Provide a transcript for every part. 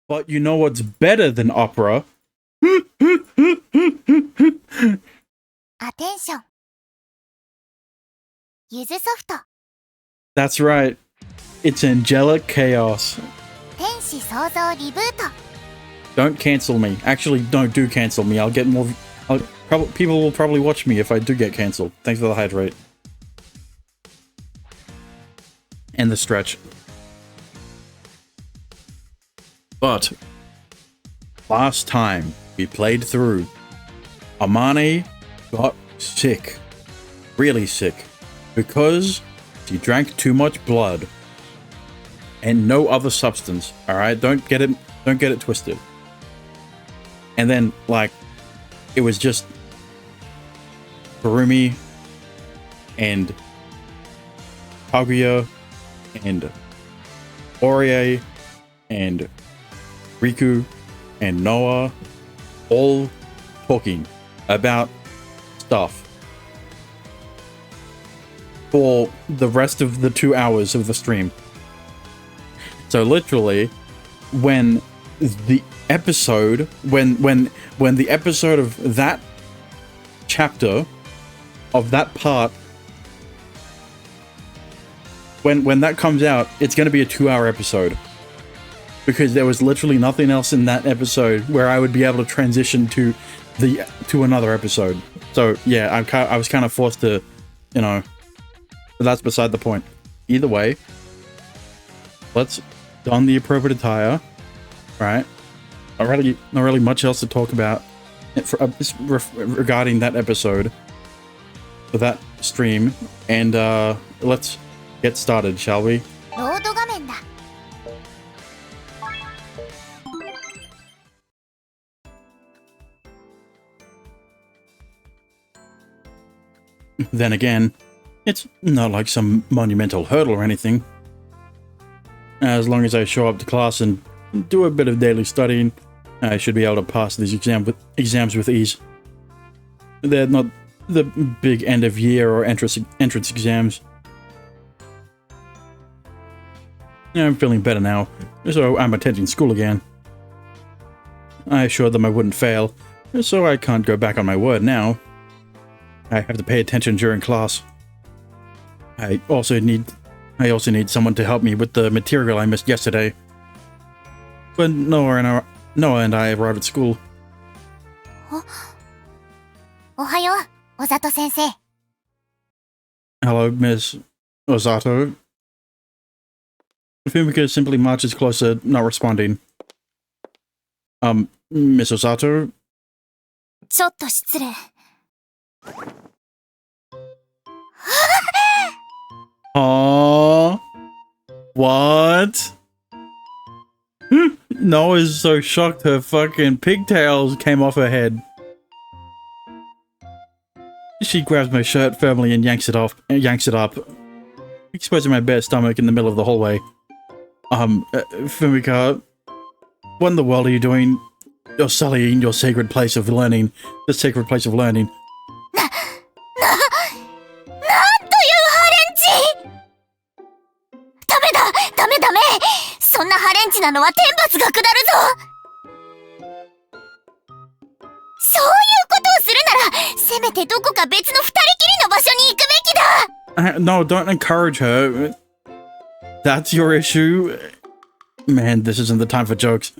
But you know what's better than opera? アテンション。ゆずソフト。 That's right. It's Angelic Chaos. 天使創造リブート。 Don't cancel me. Actually, do cancel me. I'll get more. People will probably watch me if I do get cancelled. Thanks for the hydrate. And the stretch. But last time we played through, Amane got sick. Really sick. Because she drank too much blood. And no other substance. Alright? Don't get it twisted. And then, like, it was just Kurumi and Kaguya and Orie and Riku and Noah all talking about stuff for the rest of the 2 hours of the stream. So literally, when the episode, when the episode of that chapter, of that part, when that comes out, it's going to be a 2-hour episode. Because there was literally nothing else in that episode where I would be able to transition to another episode. So yeah, I was kind of forced to, you know, but that's beside the point. Either way, let's don the appropriate attire, right? Not really much else to talk about regarding that episode for that stream, and let's get started, shall we? ロード画面だ。 Then again, it's not like some monumental hurdle or anything. As long as I show up to class and do a bit of daily studying, I should be able to pass these exams with ease. They're not the big end of year or entrance exams. I'm feeling better now, so I'm attending school again. I assured them I wouldn't fail, so I can't go back on my word now. I have to pay attention during class. I also need someone to help me with the material I missed yesterday. But Noah and I arrived at school. おはよう、小里先生。 Hello, Miss Osato. Fumika simply marches closer, not responding. Miss Osato? ちょっと失礼。 Aww. What? Noah's so shocked her fucking pigtails came off her head. She grabs my shirt firmly and yanks it up, exposing my bare stomach in the middle of the hallway. Fumika, what in the world are you doing? You're sullying your sacred place of learning. The sacred place of learning. そんなハレンチなのは天罰が下るぞ。そういうことをするなら、せめてどこか別の二人きりの場所に行くべきだ。 No, don't encourage her. That's your issue. Man, this isn't the time for jokes.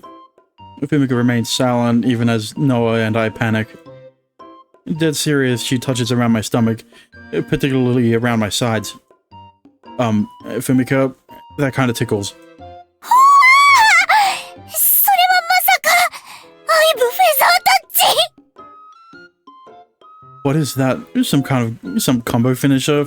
Fumika remains silent even as Noah and I panic. Dead serious, she touches around my stomach, particularly around my sides. Fumika, that kind of tickles. What is that? Some combo finisher?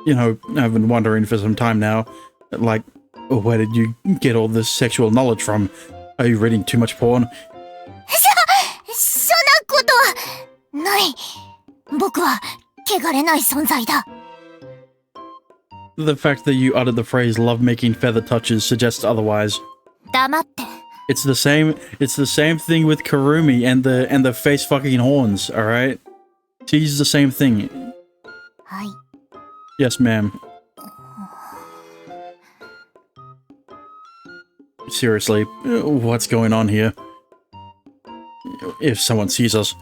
You know, I've been wondering for some time now. Like, where did you get all this sexual knowledge from? Are you reading too much porn? そんなことはない。僕は汚れない存在だ。 The fact that you uttered the phrase "love-making feather touches" suggests otherwise. 黙って。 It's the same thing with Kurumi and the face fucking horns, alright? She's the same thing. はい。 Yes, ma'am. Seriously, what's going on here? If someone sees us,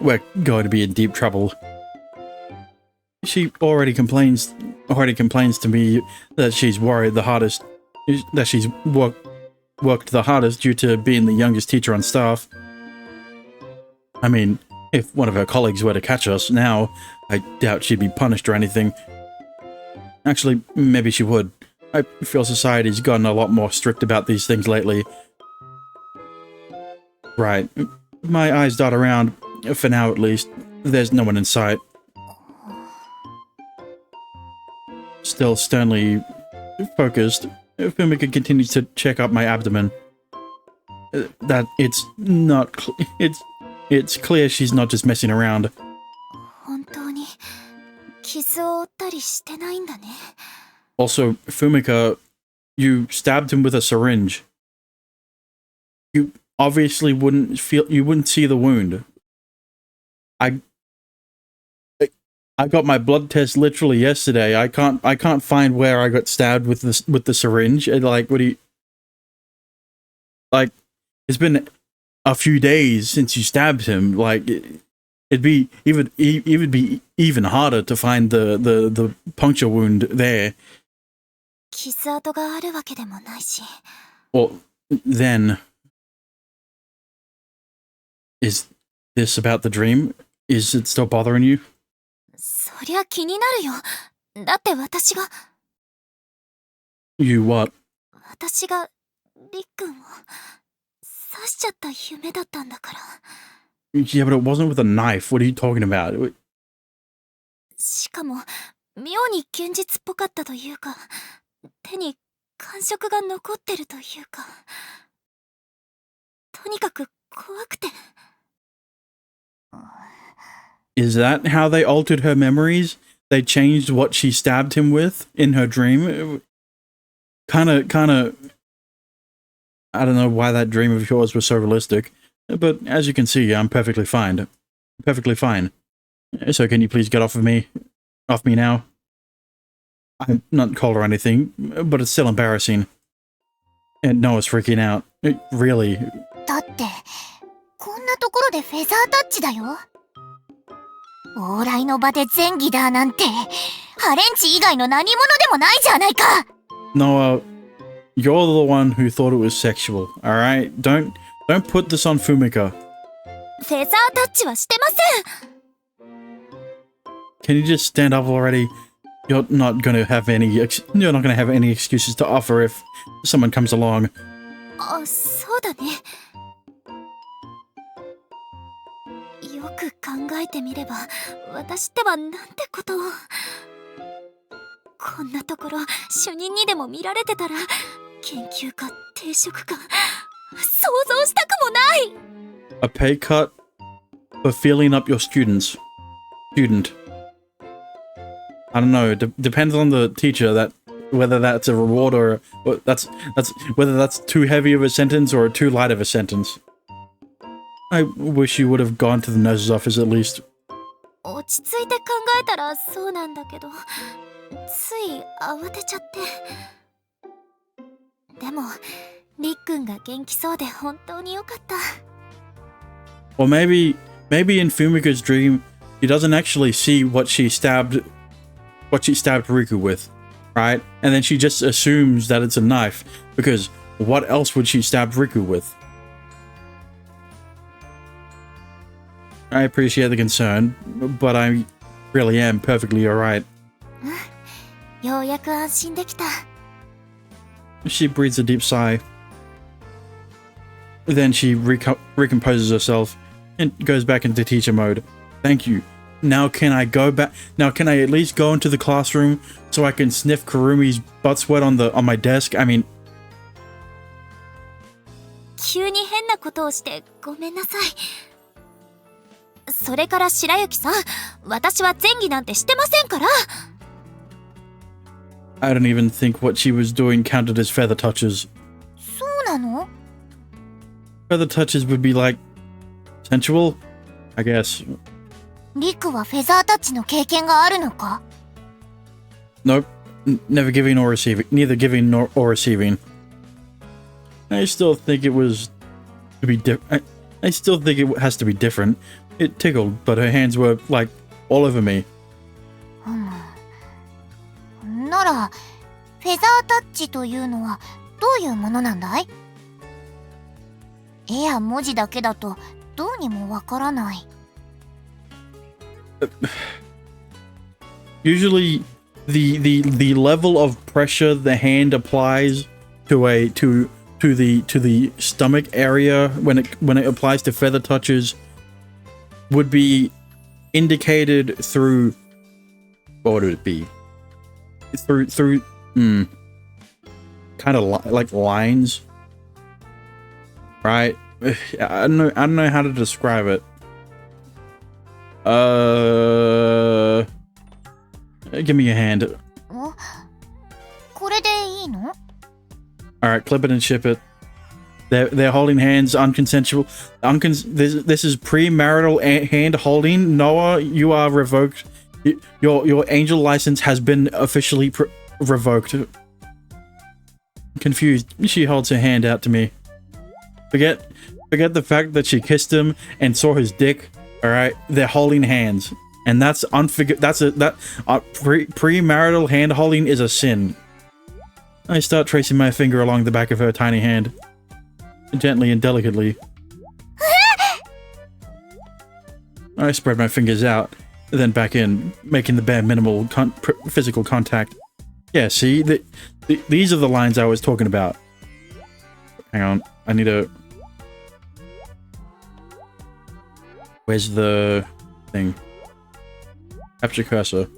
we're going to be in deep trouble. She already complains to me that she's worried the hardest, that she's worked the hardest due to being the youngest teacher on staff. I mean, if one of her colleagues were to catch us now, I doubt she'd be punished or anything. Actually, maybe she would. I feel society's gotten a lot more strict about these things lately. Right. My eyes dot around, for now at least. There's no one in sight. Still sternly focused, Fumika continues to check up my abdomen. That it's not... It's clear she's not just messing around. Also, Fumika, you stabbed him with a syringe. You obviously wouldn't see the wound. I got my blood test literally yesterday. I can't find where I got stabbed with the syringe. Like, what do you... Like, it's been a few days since you stabbed him. Like, it'd be even harder to find the puncture wound there. Well, then, is this about the dream? Is it still bothering you? You what? Yeah, but it wasn't with a knife. What are you talking about? Is that how they altered her memories? They changed what she stabbed him with in her dream? Kinda... I don't know why that dream of yours was so realistic, but as you can see, I'm perfectly fine. Perfectly fine. So can you please get off me now? I'm not cold or anything, but it's still embarrassing. And Noah's freaking out. Really. Noah, you're the one who thought it was sexual, alright? Don't put this on Fumika. Can you just stand up already? You're not gonna have any excuses to offer if someone comes along. A pay cut for feeling up your student. I don't know. Depends on the teacher whether that's a reward or whether that's too heavy of a sentence or too light of a sentence. I wish you would have gone to the nurse's office at least. Or maybe in Fumika's dream, he doesn't actually see what she stabbed Riku with, right? And then she just assumes that it's a knife, because what else would she stab Riku with? I appreciate the concern, but I really am perfectly alright. She breathes a deep sigh. Then she recomposes herself and goes back into teacher mode. Thank you. Now can I go back? Now can I at least go into the classroom so I can sniff Kurumi's butt sweat on my desk? I mean... I don't even think what she was doing counted as feather touches. Feather touches would be like... sensual? I guess. Nope. Never giving or receiving. Neither giving or receiving. I still think it was to be different. I still think it has to be different. It tickled, but her hands were, like, all over me. なら、フェザータッチというのはどういうものなんだい？絵や文字だけだとどうにもわからない。Usually, the level of pressure the hand applies to the stomach area when it applies to feather touches would be indicated through, what would it be? Through kind of like lines, right? I don't know how to describe it. Give me your hand. これでいいの？ Alright, clip it and ship it. They're holding hands, unconsensual. This is premarital hand holding. Noah, you are revoked. Your angel license has been officially revoked. Confused, she holds her hand out to me. Forget the fact that she kissed him and saw his dick. Alright, they're holding hands. And that's premarital hand holding is a sin. I start tracing my finger along the back of her tiny hand. Gently and delicately. I spread my fingers out, then back in, making the bare minimal physical contact. Yeah, see? These are the lines I was talking about. Hang on, I need a... Where's the thing? Capture cursor.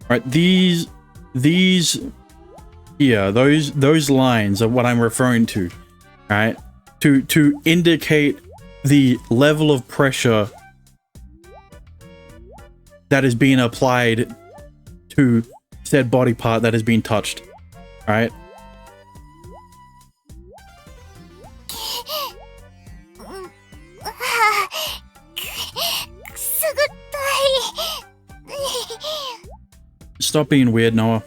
Right, these here, those lines are what I'm referring to, right? To indicate the level of pressure that is being applied to said body part that is being touched, right? Stop being weird, Noah.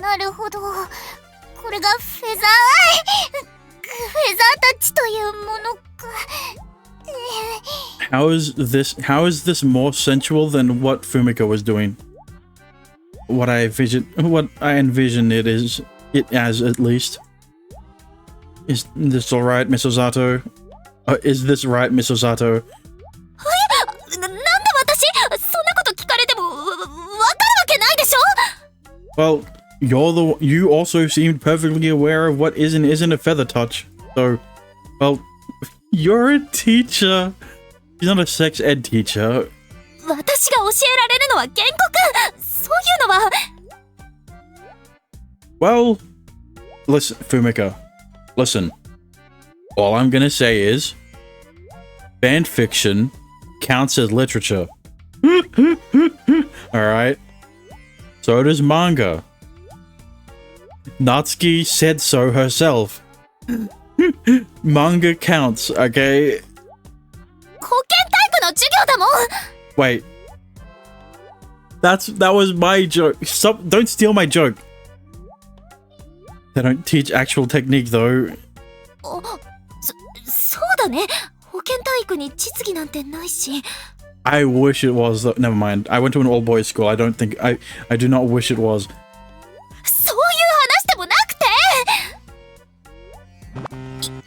なるほど。これがフェザータッチというものか。How is this more sensual than what Fumika was doing? What I envision it as, at least. Is this alright, Miss Osato? Is this right, Miss Osato? なんで私そんなこと聞かれてもわかるわけないでしょ? Well, you also seemed perfectly aware of what is and isn't a feather touch. So, well, you're a teacher. She's not a sex ed teacher. 私が教えられるのは原告。そういうのは。Well, listen, Fumika. Listen. All I'm gonna say is, fan fiction counts as literature. Alright? So does manga. Natsuki said so herself. Manga counts, okay? 保健体育の授業だもん。 Wait. That was my joke. Stop, don't steal my joke. They don't teach actual technique though. そうだね。保健体育に実技なんてないし。I wish it was. Never mind. I went to an all-boys school. I don't think I do not wish it was. そういう話でもなくて。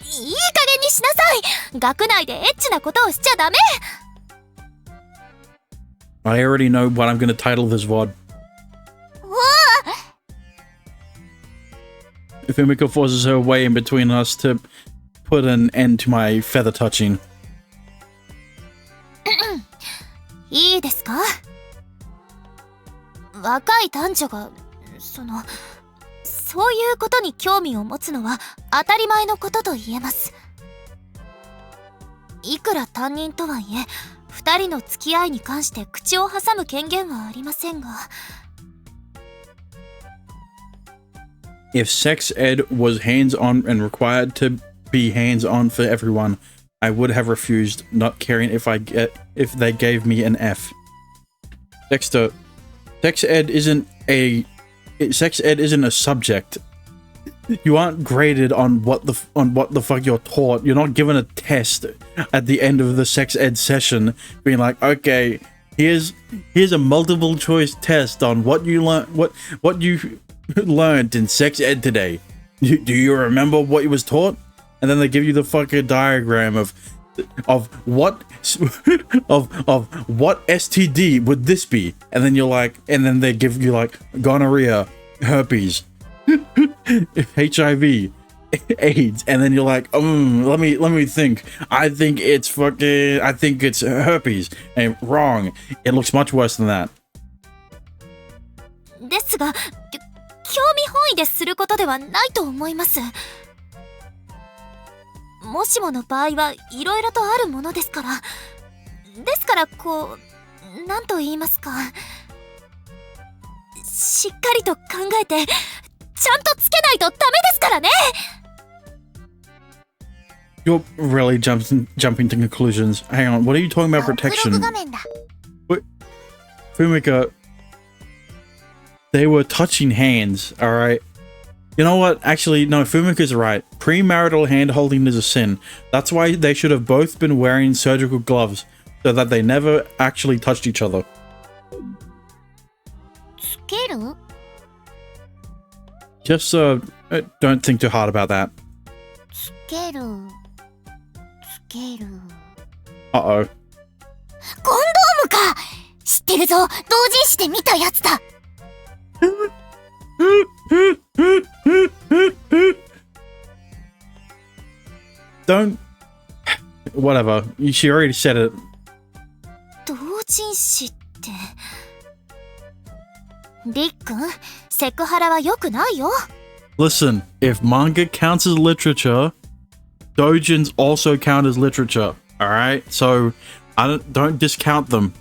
いい加減にしなさい。学内でエッチなことをしちゃダメ。I already know what I'm going to title this VOD. Fumika forces her way in between us to put an end to my feather touching. いいですか？若い男女がそういうことに興味を持つのは当たり前のことと言えます。いくら担任とはいえ、二人の付き合いに関して口を挟む権限はありませんが。If sex ed was hands-on and required to be hands-on for everyone, I would have refused, not caring if they gave me an F. Dexter, sex ed isn't a subject. You aren't graded on what the fuck you're taught. You're not given a test at the end of the sex ed session, being like, okay, here's a multiple choice test on what you learned in sex ed today. Do you remember what you was taught? And then they give you the fucking diagram of what what STD would this be, and then you're like, and then they give you like gonorrhea, herpes, HIV, AIDS, and then you're like, let me think. I think it's herpes. And wrong. It looks much worse than that. ですが、興味本位ですることではないと思います。もしもの場合はいろいろとあるものですから。ですからこう、なんと言いますか。しっかりと考えて、ちゃんとつけないとダメですからね。You're really jumping to conclusions. Hang on, what are you talking about protection? What? Fumika, they were touching hands, alright? You know what? Actually, no, Fumika's right. Premarital hand-holding is a sin. That's why they should have both been wearing surgical gloves, so that they never actually touched each other. Just, don't think too hard about that. Uh-oh. コンドームか！知ってるぞ！同人誌で見たやつだ！Don't... Whatever. She already said it. 同人誌って... リックン、セクハラは良くないよ。Listen, if manga counts as literature, doujins also count as literature, alright? So, don't discount them.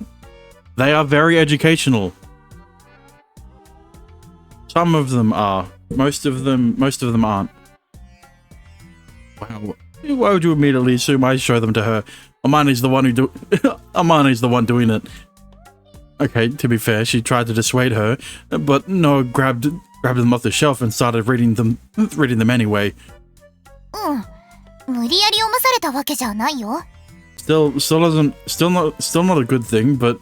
They are very educational. Some of them are. Most of them aren't. Wow. Why would you immediately assume I show them to her? Amani's the one Amani's the one doing it. Okay, to be fair, she tried to dissuade her, but Noah grabbed them off the shelf and started reading them anyway. Still not a good thing, but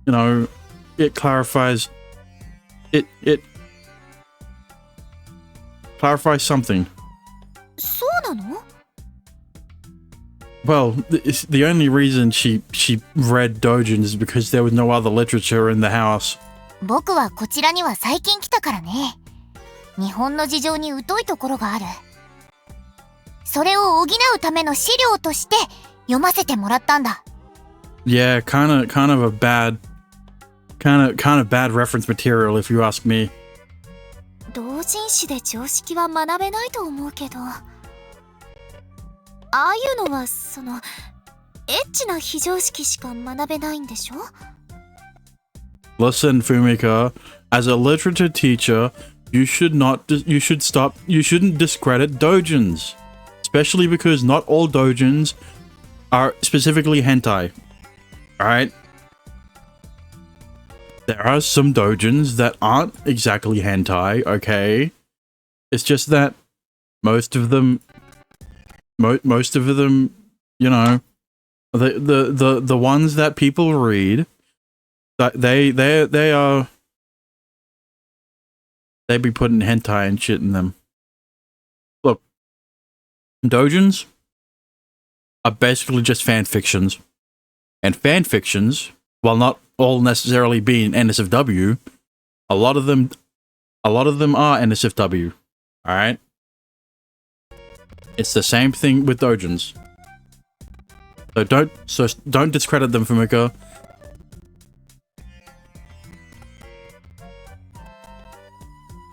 you know, it clarifies something. Well, the only reason she read doujins is because there was no other literature in the house. 僕はこちらには最近来たからね。日本の事情に疎いところがある。それを補うための資料として読ませてもらったんだ。Yeah, kind of bad reference material if you ask me. 同人誌で常識は学べないと思うけど。ああいうのはそのエッチな非常識しか学べないんでしょ? Listen, Fumika, as a literature teacher, you shouldn't discredit doujins, especially because not all doujins are specifically hentai. Alright? There are some doujins that aren't exactly hentai, okay? It's just that most of them, you know, the ones that people read, that they be putting hentai and shit in them. Look, doujins are basically just fan fictions, and fan fictions, while not all necessarily being NSFW, a lot of them are NSFW. All right. It's the same thing with doujins. So don't discredit them, Fumika.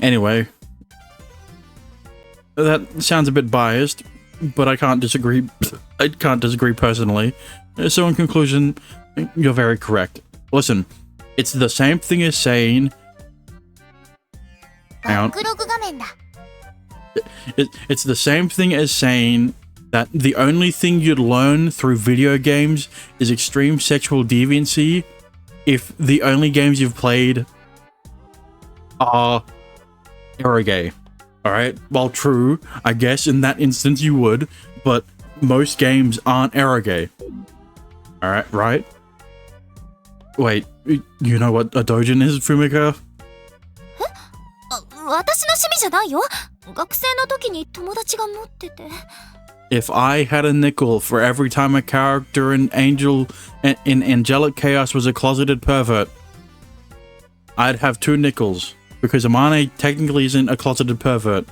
Anyway, that sounds a bit biased, but I can't disagree. I can't disagree personally. So in conclusion, you're very correct. Listen, it's the same thing as saying... It's the same thing as saying that the only thing you'd learn through video games is extreme sexual deviancy if the only games you've played are eroge. Alright? Well, true, I guess in that instance you would, but most games aren't eroge. Alright, right? Wait, you know what a dojin is, Fumika? 私の趣味じゃないよ。学生の時に友達が持ってて。If I had a nickel for every time a character in Angelic Chaos was a closeted pervert, I'd have 2 nickels. Because Amane technically isn't a closeted pervert.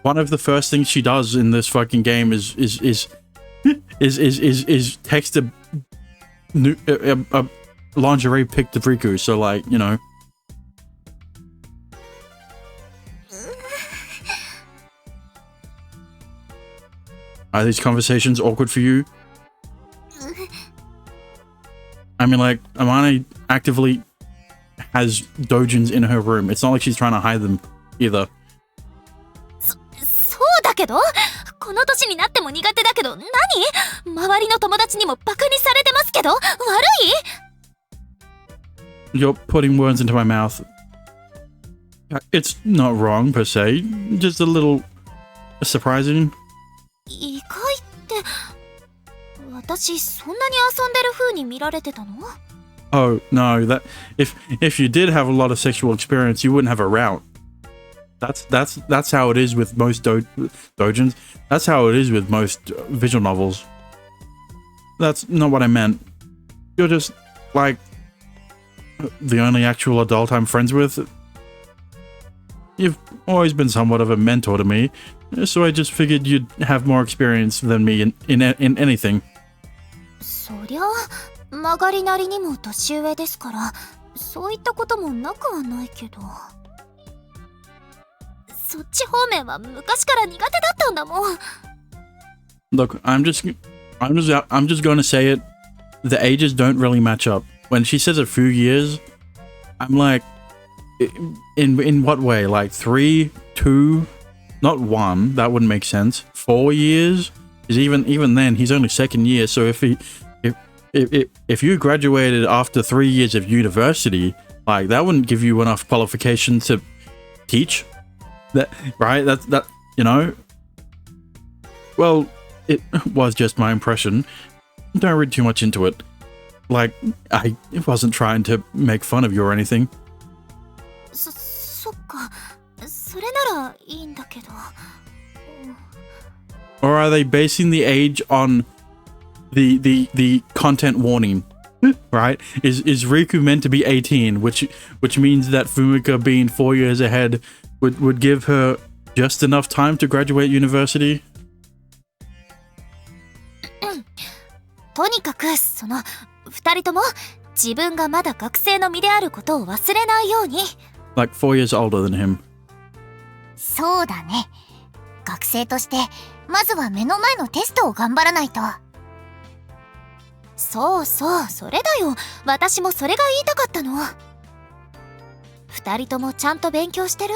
One of the first things she does in this fucking game is text a lingerie pic to Riku. So like, you know. Are these conversations awkward for you? I mean, like, Amane actively has dojins in her room. It's not like she's trying to hide them either. そうだけど、この年になっても苦手だけど、何？周りの友達にもバカにされてますけど、悪い？ You're putting words into my mouth. It's not wrong per se, just a little surprising. 意外って、私そんなに遊んでる風に見られてたの？ Oh no, that if you did have a lot of sexual experience, you wouldn't have a route. That's how it is with most dojins. That's how it is with most visual novels. That's not what I meant. You're just like the only actual adult I'm friends with. You've always been somewhat of a mentor to me, so I just figured you'd have more experience than me in anything. そりゃ曲がりなりにも年上ですから、そういったこともなくはないけど。そっち方面は昔から苦手だったんだもん。Look, I'm just going to say it. The ages don't really match up. When she says a few years, I'm like, in what way? Like 3, 2, not 1. That wouldn't make sense. 4 years? Is even then he's only second year. So if you graduated after 3 years of university, like that wouldn't give you enough qualification to teach. That right? That you know. Well, it was just my impression. Don't read too much into it. Like I wasn't trying to make fun of you or anything. そっか。それならいいんだけど。Or are they basing the age on the content warning? Right? Is Riku meant to be 18, which means that Fumika being 4 years ahead would give her just enough time to graduate university? とにかくその2人とも自分がまだ学生の身であることを忘れないように。Like 4 years older than him. そうだね。学生としてまずは目の前のテストを頑張らないと。そうそう、それだよ。私もそれが言いたかったの。2人ともちゃんと勉強してる？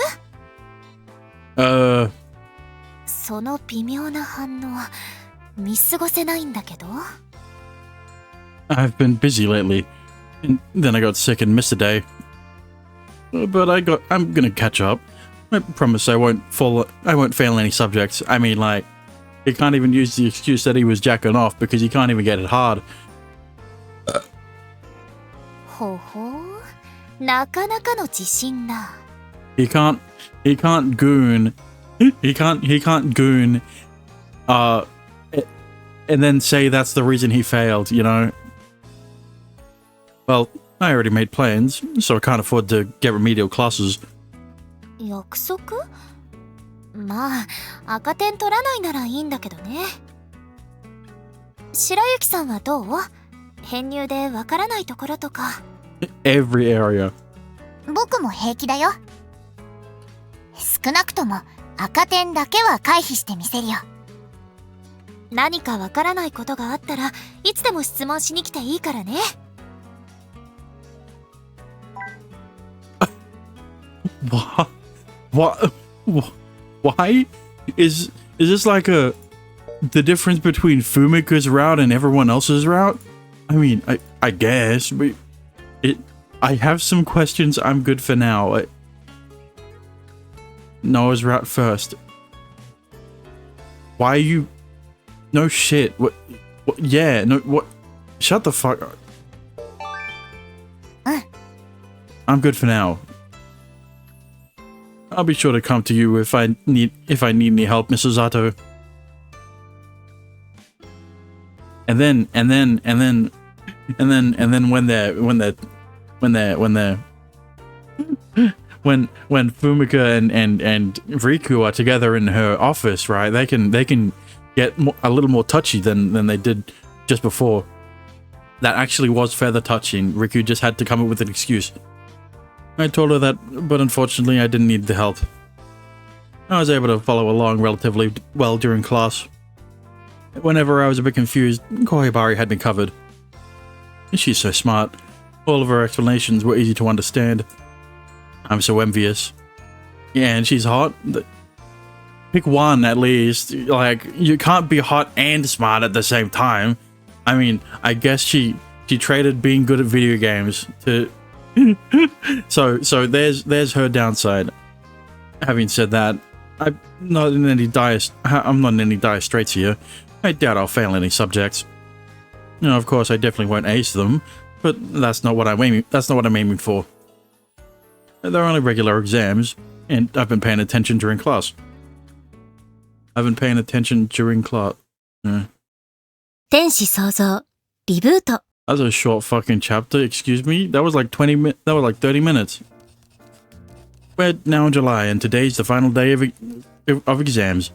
その微妙な反応見過ごせないんだけど。I've been busy lately, and then I got sick and missed a day. But I'm gonna catch up. I promise I won't fail any subjects. I mean, like, he can't even use the excuse that he was jacking off because he can't even get it hard. ほほう、なかなかの自信だ。He can't goon, and then say that's the reason he failed, you know? Well, I already made plans, so I can't afford to get remedial classes. 約束？まあ、赤点取らないならいいんだけどね。白雪さんはどう？編入でわからないところとか。Every area. 僕も平気だよ。少なくとも赤点だけは回避してみせるよ。何かわからないことがあったらいつでも質問しに来ていいからね。Why is Is this like the difference between Fumika's route and everyone else's route? I mean, I guess, but I have some questions. I'm good for now. Noah's route first. Why are you... No shit. What? Yeah, no, what? Shut the fuck up. I'm good for now. I'll be sure to come to you if I need any help, Mrs. Zato. And then when Fumika and Riku are together in her office, right? They can get a little more touchy than they did just before. That actually was further touching. Riku just had to come up with an excuse. I told her that, but unfortunately I didn't need the help. I was able to follow along relatively well during class. Whenever I was a bit confused, Koibari had me covered. She's so smart. All of her explanations were easy to understand. I'm so envious. Yeah, and she's hot. Pick one at least. Like, you can't be hot and smart at the same time. I mean, I guess she traded being good at video games to... so there's her downside. Having said that, I'm not in any dire straits here. I doubt I'll fail any subjects. You know, of course, I definitely won't ace them, but that's not what I'm aiming for. They're only regular exams, and I've been paying attention during class. That's a short fucking chapter, excuse me? That was like 30 minutes. We're now in July, and today's the final day of exams.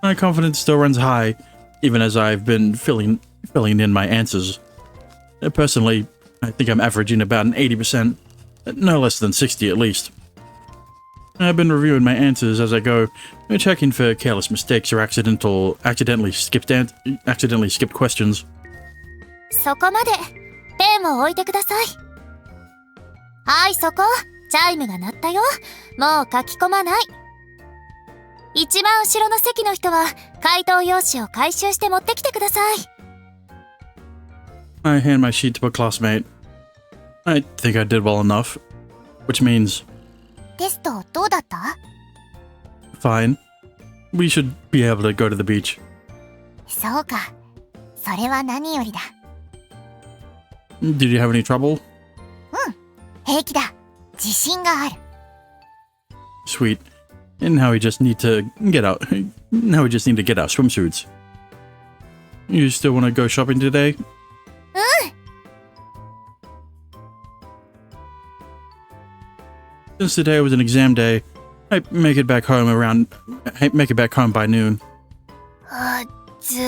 My confidence still runs high, even as I've been filling in my answers. Personally, I think I'm averaging about an 80%, no less than 60 at least. I've been reviewing my answers as I go, checking for careless mistakes or accidentally skipped questions. そこまで。ペンを置いてください。はい、そこ。チャイムが鳴ったよ。もう書き込まない。一番後ろの席の人は回答用紙を回収して持ってきてください。I hand my sheet to a classmate. I think I did well enough, which means... テストどうだった？ Fine. We should be able to go to the beach. そうか。それは何よりだ。Did you have any trouble? 平気だ。自信がある。Sweet. And now we just need to get out our swimsuits. You still want to go shopping today? Since today was an exam day, I make it back home by noon. 暑い。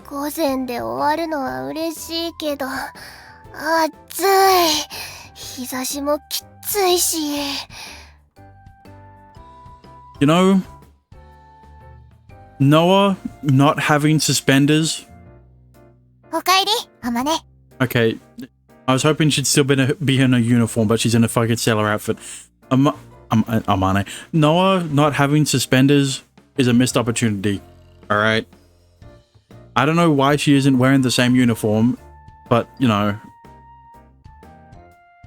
午前で終わるのは嬉しいけど、暑い。日差しもきついし。You know, Noah not having suspenders. おかえり、あまね。 Okay, I was hoping she'd still be in a uniform, but she's in a fucking sailor outfit. Amane. Noah not having suspenders is a missed opportunity. All right. I don't know why she isn't wearing the same uniform, but you know.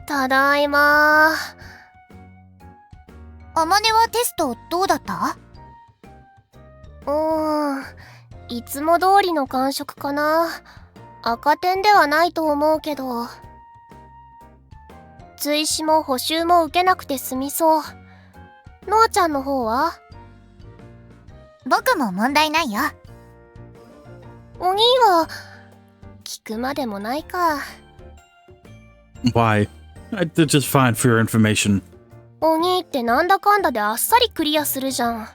ただいま。あまねはテストどうだった？いつも通りの感触かな。赤点ではないと思うけど。追試も補習も受けなくて済みそう。のあちゃんの方は？僕も問題ないよ。お兄は聞くまでもないか。Why? They're just fine for your information. お兄ってなんだかんだであっさりクリアするじゃん。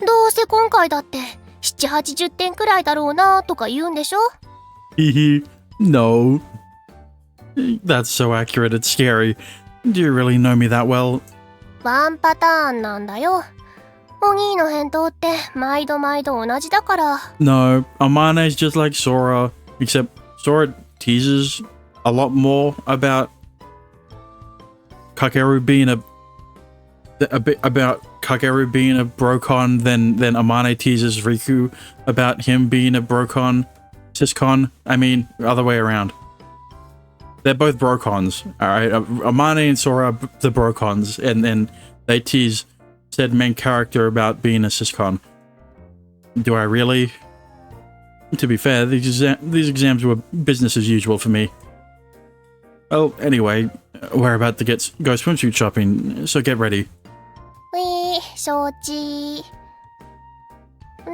どうせ今回だって7、80点くらいだろうなとか言うんでしょ？ No. That's so accurate, it's scary. Do you really know me that well? ワンパターンなんだよ。お兄の返答って毎度毎度同じだから。No, Amane's just like Sora, except Sora teases a lot more about Kakeru being about Kageru being a brocon, then Amane teases Riku about him being a brocon, siscon. I mean, other way around. They're both brocons, alright? Amane and Sora are the brocons, and then they tease said main character about being a siscon. Do I really? To be fair, these exams were business as usual for me. Well, anyway, we're about to go swimsuit shopping, so get ready. 承知。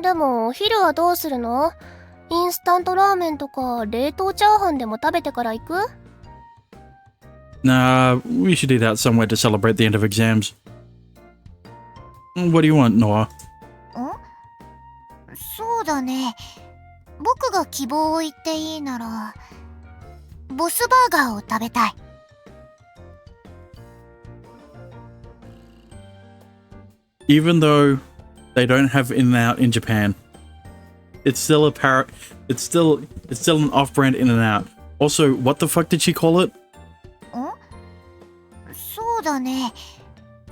でもお昼はどうするの？インスタントラーメンとか冷凍チャーハンでも食べてから行く？ Nah, we should eat out somewhere to celebrate the end of exams. What do you want, Noah? そうだね。僕が希望を言っていいなら、ボスバーガーを食べたい。Even though they don't have In-N-Out in Japan, it's still it's still an off-brand In-N-Out. Also, what the fuck did she call it? そうだね。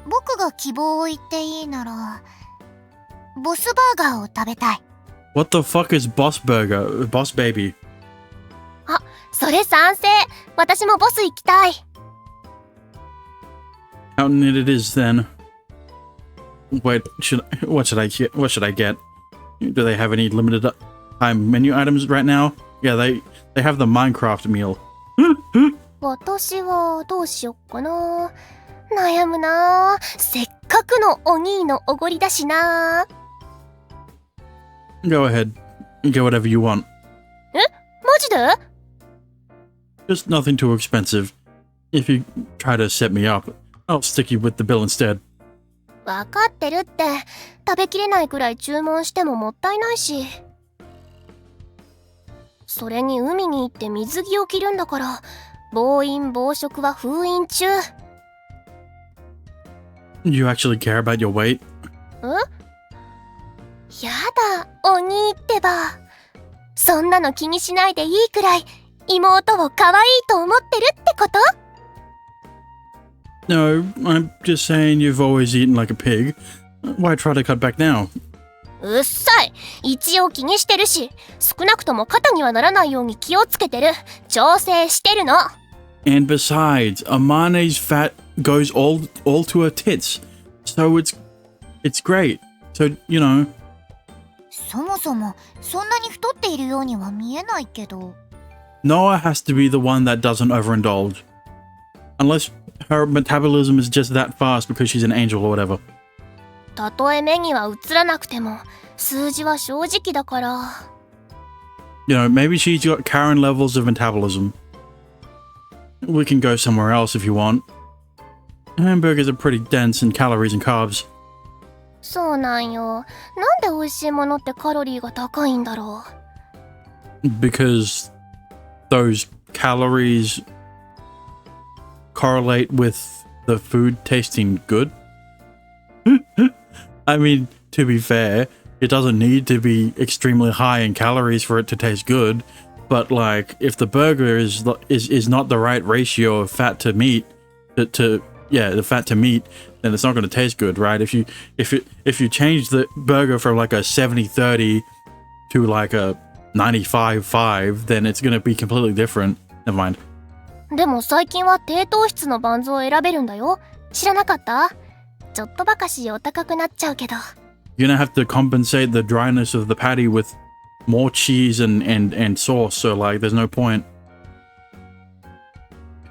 僕が希望を言っていいなら、ボスバーガーを食べたい。What the fuck is Boss Burger? Boss Baby? あ、それ賛成。私もボス行きたい。Counting it is then. Wait, what should I get? Do they have any limited time menu items right now? Yeah, they have the Minecraft meal. 私はどうしよっかな。悩むな。せっかくのお兄のおごりだしな。Go ahead. Get whatever you want. え？マジで？ Just nothing too expensive. If you try to set me up, I'll stick you with the bill instead. わかってるって。食べきれないくらい注文してももったいないし。それに海に行って水着を着るんだから、暴飲暴食は封印中。You actually care about your weight? やだ、お兄ってば。そんなの気にしないでいいくらい、妹を可愛いと思ってるってこと？ No, I'm just saying you've always eaten like a pig. Why try to cut back now? うっさい。一応気にしてるし、少なくとも肩にはならないように気をつけてる。調整してるの。And besides, Amane's fat goes all to her tits, so it's great. So, you know. そもそもそんなに太っているようには見えないけど。Noah has to be the one that doesn't overindulge. Unless her metabolism is just that fast because she's an angel or whatever. たとえ目には映らなくても、数字は正直だから。You know, maybe she's got Karen levels of metabolism. We can go somewhere else if you want. Hamburgers are pretty dense in calories and carbs. そうなんよ。なんで美味しいものってカロリーが高いんだろう。Because those calories correlate with the food tasting good. I mean, to be fair, it doesn't need to be extremely high in calories for it to taste good. But like, if the burger is not the right ratio of fat to meat, the fat to meat, then it's not going to taste good, right? If you change the burger from like a 70-30 to like a 95-5, then it's going to be completely different. Never mind. でも最近は低糖質のバンズを選べるんだよ。知らなかった？ちょっとばかしお高くなっちゃうけど。You're gonna have to compensate the dryness of the patty with more cheese and sauce, so like there's no point.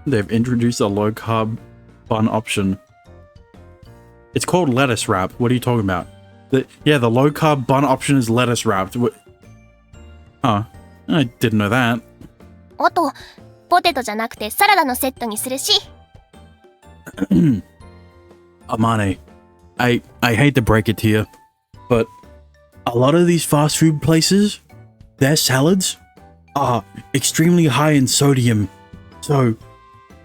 They've introduced a low carb bun option. It's called lettuce wrap. What are you talking about? The low carb bun option is lettuce wrapped. Huh. I didn't know that. あと、ポテトじゃなくてサラダのセットにするし。Amane, I hate to break it to you, but a lot of these fast food places, their salads are extremely high in sodium. So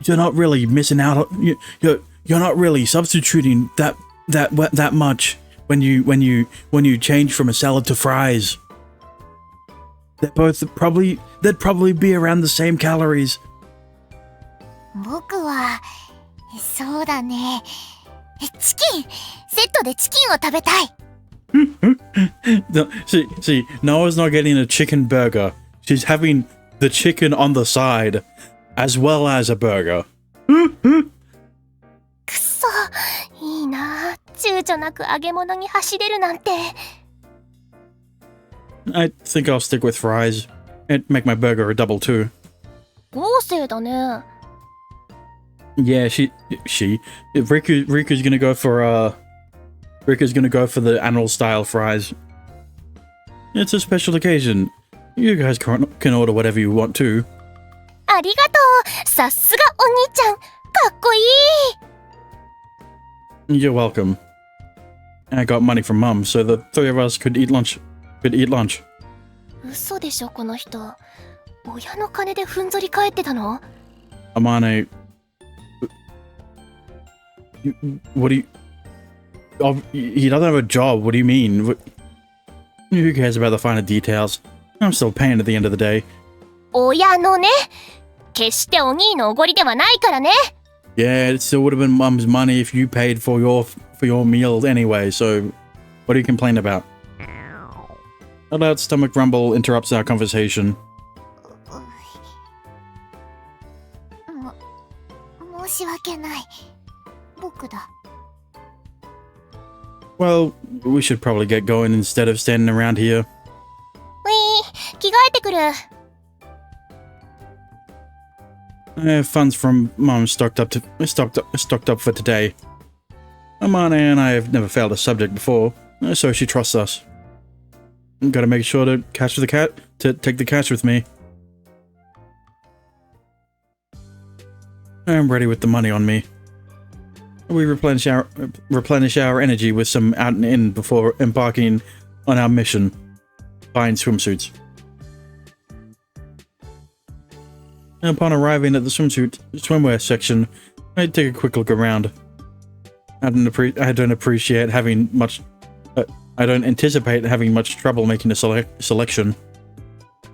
you're not really missing out. You're not really substituting that much when you change from a salad to fries. They'd probably be around the same calories. 僕はそうだね。チキン、セットでチキンを食べたい。No, see, Noah's not getting a chicken burger. She's having the chicken on the side, as well as a burger. くそ、いいな。躊躇なく揚げ物に走れるなんて。I think I'll stick with fries and make my burger a double too. 豪勢だね。Yeah, Riku's gonna go for the animal style fries. It's a special occasion. You guys can order whatever you want to. ありがとう。さすがお兄ちゃん。かっこいい。You're welcome. I got money from Mum, so the three of us could eat lunch. 嘘でしょ、この人。親の金でふんぞり返ってたの？ Amane, what do you... Oh, he doesn't have a job. What do you mean? Who cares about the finer details? I'm still paying at the end of the day. 親のね。決してお兄のおごりではないからね。Yeah, it still would have been Mum's money if you paid for your meals anyway, so what do you complain about? A loud stomach rumble interrupts our conversation. 申し訳ない。僕だ。Well, we should probably get going instead of standing around here. ウィー、着替えてくる。I have funds from Mum stocked up for today. Amane and I have never failed a subject before, so she trusts us. Gotta make sure to take the cash with me. I'm ready with the money on me. We replenish our energy with some out and in before embarking on our mission. Buying swimsuits. Upon arriving at the swimwear section, I take a quick look around. I don't anticipate having much trouble making a selection.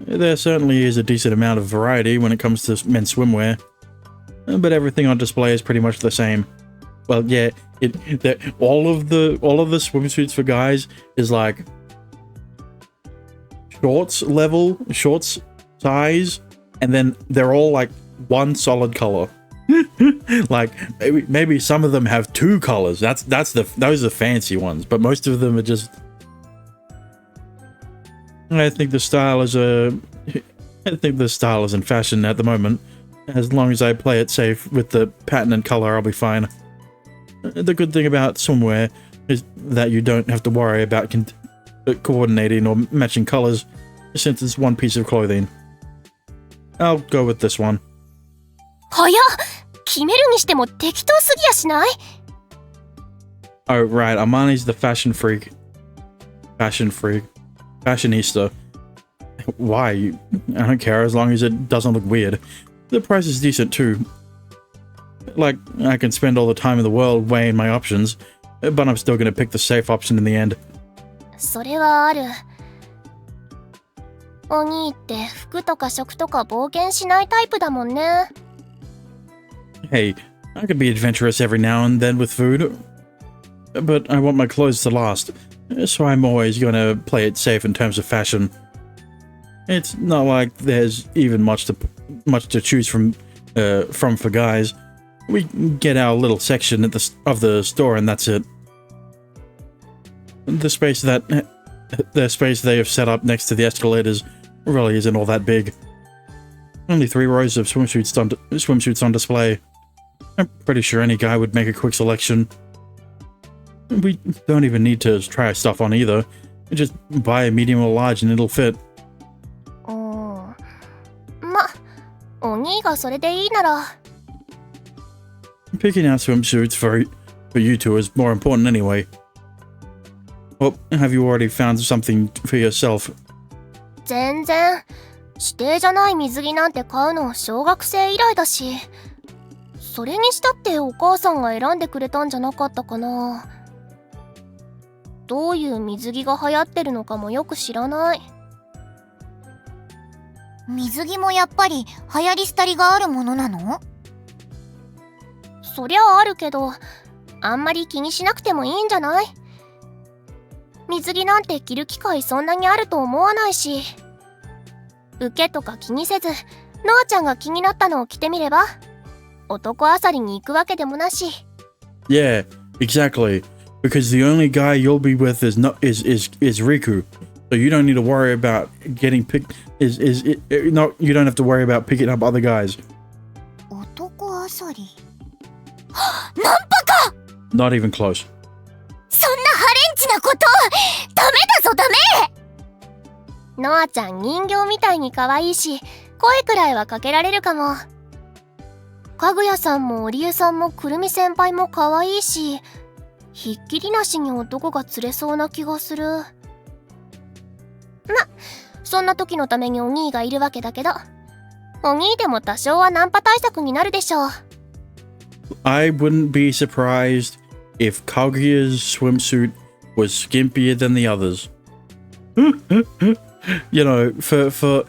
There certainly is a decent amount of variety when it comes to men's swimwear, but everything on display is pretty much the same. Well, yeah, all of the swimsuits for guys is like shorts size, and then they're all like one solid color. Like maybe some of them have two colors. Those are fancy ones, but most of them are just. I think the style is in fashion at the moment. As long as I play it safe with the pattern and color, I'll be fine. The good thing about swimwear is that you don't have to worry about coordinating or matching colors, since it's one piece of clothing. I'll go with this one. 早っ！決めるにしても適当すぎやしない？ Oh, right. Armani's the fashion freak. Fashionista. Why? I don't care as long as it doesn't look weird. The price is decent too. Like, I can spend all the time in the world weighing my options, but I'm still gonna pick the safe option in the end. それはある。お兄って服とか食とか冒険しないタイプだもんね。Hey, I could be adventurous every now and then with food, but I want my clothes to last, so I'm always gonna play it safe in terms of fashion. It's not like there's even much to choose from for guys. We get our little section of the store, and that's it. The space they have set up next to the escalators really isn't all that big. Only 3 rows of swimsuits on display. I'm pretty sure any guy would make a quick selection. We don't even need to try stuff on either. Just buy a medium or large and it'll fit. お兄がそれでいいなら。Picking out swimsuits for you two is more important anyway. Well, have you already found something for yourself? 全然。指定じゃない水着なんて買うの小学生以来だし。それにしたってお母さんが選んでくれたんじゃなかったかな。どういう水着が流行ってるのかもよく知らない。水着もやっぱり流行り廃りがあるものなの？そりゃあるけど、あんまり気にしなくてもいいんじゃない？水着なんて着る機会そんなにあると思わないし、受けとか気にせず、ノアちゃんが気になったのを着てみれば？男あさりに行くわけでもなし。Yeah, exactly. Because the only guy you'll be with is Riku. So you don't need to worry about getting picked. You don't have to worry about picking up other guys. 男あさり？ナンパか！ Not even close. そんなハレンチなこと！ダメだぞダメ！ノアちゃん人形みたいに可愛いし、声くらいはかけられるかも。かぐやさんも織江さんもくるみ先輩も可愛いし、ひっきりなしに男が釣れそうな気がする。ま、そんな時のためにお兄がいるわけだけど、お兄でも多少はナンパ対策になるでしょう。I wouldn't be surprised if Kaguya's swimsuit was skimpier than the others. You know, for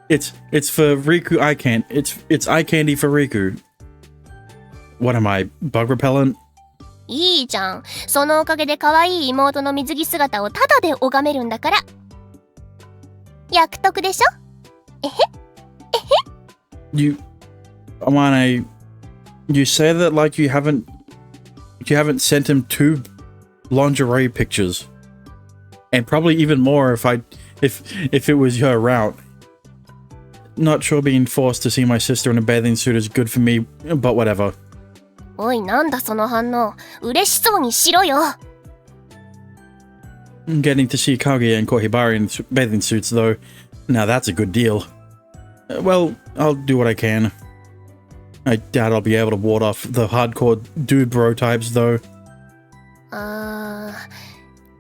it's for Riku eye candy. It's eye candy for Riku. What am I, bug repellent? いいじゃん。そのおかげで可愛い妹の水着姿をタダで拝めるんだから。約束でしょ？えへ？えへ？ Amane, you say that like you haven't sent him 2 lingerie pictures, and probably even more if it was your route. Not sure being forced to see my sister in a bathing suit is good for me, but whatever. おい、なんだその反応。嬉しそうにしろよ。Getting to see Kaguya and Kohibari in bathing suits, though, now that's a good deal. Well, I'll do what I can. I doubt I'll be able to ward off the hardcore dude bro types, though.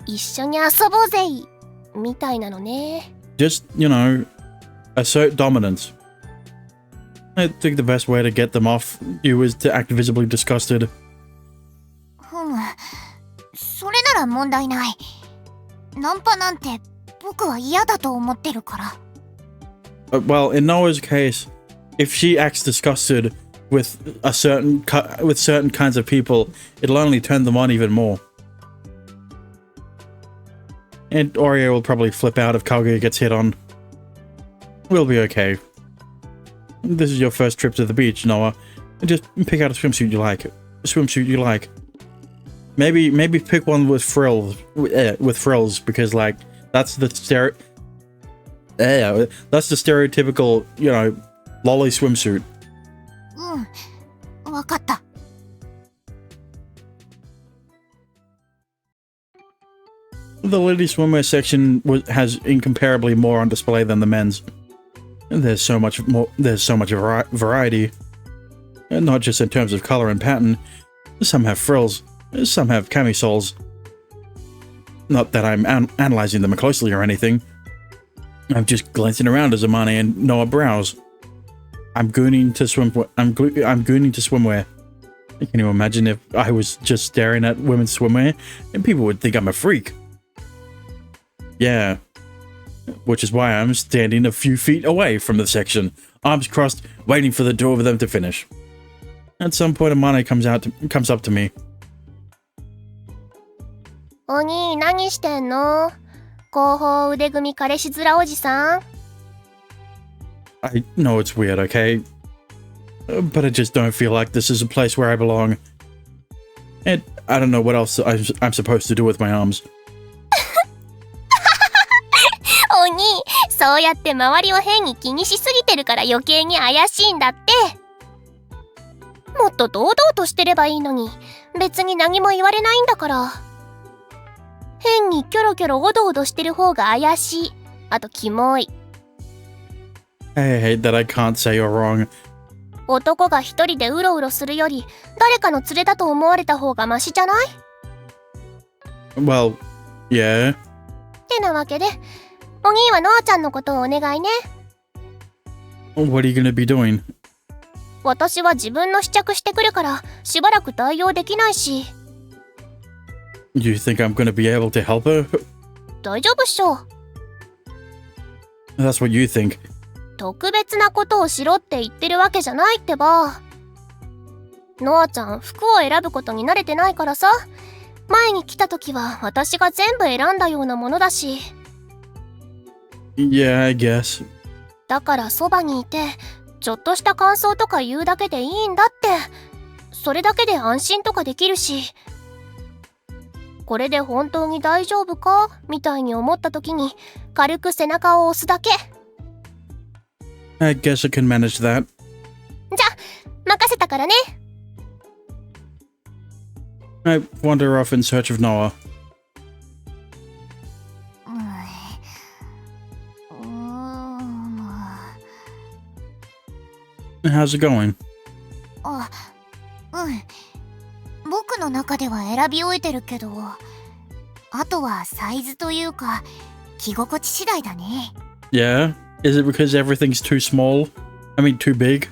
一緒に遊ぼうぜみたいなのね。Just, you know, assert dominance. I think the best way to get them off you is to act visibly disgusted. それなら問題ない。ナンパなんて僕は嫌だと思ってるから。Well, in Noah's case, if she acts disgusted with certain kinds of people, it'll only turn them on even more. And Oreo will probably flip out if Kaguya gets hit on. We'll be okay. This is your first trip to the beach, Noah. Just pick out a swimsuit you like. Maybe pick one with frills, because like that's the stereotypical, you know, lolly swimsuit. わかった。The ladies' swimwear section has incomparably more on display than the men's. There's so much variety, and not just in terms of color and pattern. Some have frills, some have camisoles. Not that I'm analyzing them closely or anything. I'm just glancing around as Amane and Noah browse. I'm gooning to swimwear. Can you imagine if I was just staring at women's swimwear? And people would think I'm a freak. Yeah. Which is why I'm standing a few feet away from the section, arms crossed, waiting for the two of them to finish. At some point, Amane comes up to me. お兄、何してんの？後方腕組み彼氏面おじさん。I know it's weird, okay? But I just don't feel like this is a place where I belong. And I don't know what else I'm supposed to do with my arms. お兄、そうやって周りを変に気にしすぎてるから余計に怪しいんだって。もっと堂々としてればいいのに、別に何も言われないんだから。変にキョロキョロおどおどしてる方が怪しい。あとキモい。I hate that I can't say you're wrong. 男が一人でうろうろするより、誰かの連れだと思われた方がマシじゃない？ Well, yeah. ってなわけで、お兄はノアちゃんのことをお願いね。What are you gonna be doing? 私は自分の試着してくるから、しばらく対応できないし。You think I'm gonna be able to help her? 大丈夫っしょ。That's what you think. 特別なことをしろって言ってるわけじゃないってば。ノアちゃん、服を選ぶことに慣れてないからさ。前に来た時は私が全部選んだようなものだし。Yeah, I guess. だからそばにいて、ちょっとした感想とか言うだけでいいんだって。それだけで安心とかできるし。これで本当に大丈夫かみたいに思った時に、軽く背中を押すだけ。I guess I can manage that. じゃ、任せたからね。I wander off in search of Noah. How's it going? あ、僕の中では選び終えてるけど、あとはサイズというか着心地次第だね。Yeah? Is it because everything's too small? I mean, too big?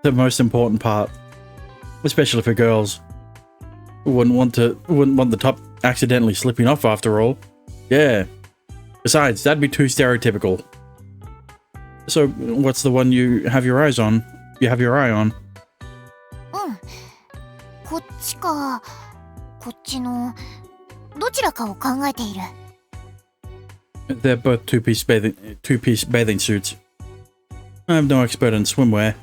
The most important part. Especially for girls. Wouldn't want the top accidentally slipping off after all. Yeah. Besides, that'd be too stereotypical. So, what's the one you have your eyes on? You have your eye on? こっちか、こっちのどちらかを考えている。They're both two-piece bathing suits. I'm no expert in swimwear,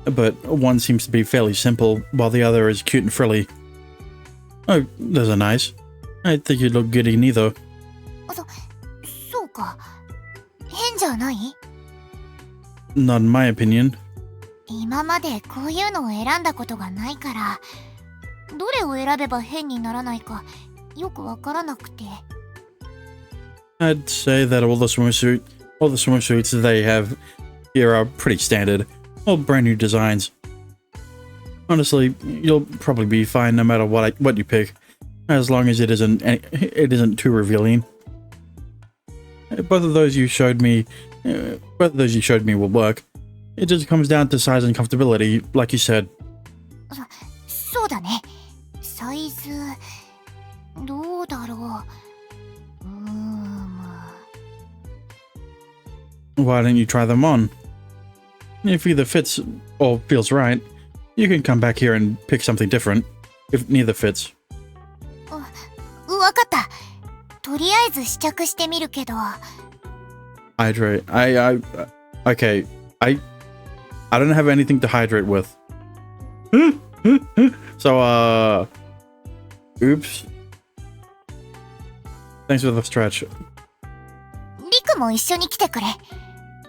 but one seems to be fairly simple, while the other is cute and frilly. Oh, those are nice. I think you'd look good in either. そうか。変じゃない？ Not in my opinion. 今までこういうのを選んだことがないから、どれを選べば変にならないかよくわからなくて。I'd say that all the swimsuits they have here are pretty standard, all brand new designs. Honestly, you'll probably be fine no matter what you pick, as long as it isn't too revealing. Both of those you showed me will work. It just comes down to size and comfortability, like you said. そうだね。サイズどうだろう。Why don't you try them on? If either fits or feels right, you can come back here and pick something different. If neither fits. わかった。とりあえず試着してみるけど。Hydrate. Okay. I don't have anything to hydrate with. So, oops. Thanks for the stretch. リクも一緒に来てくれ。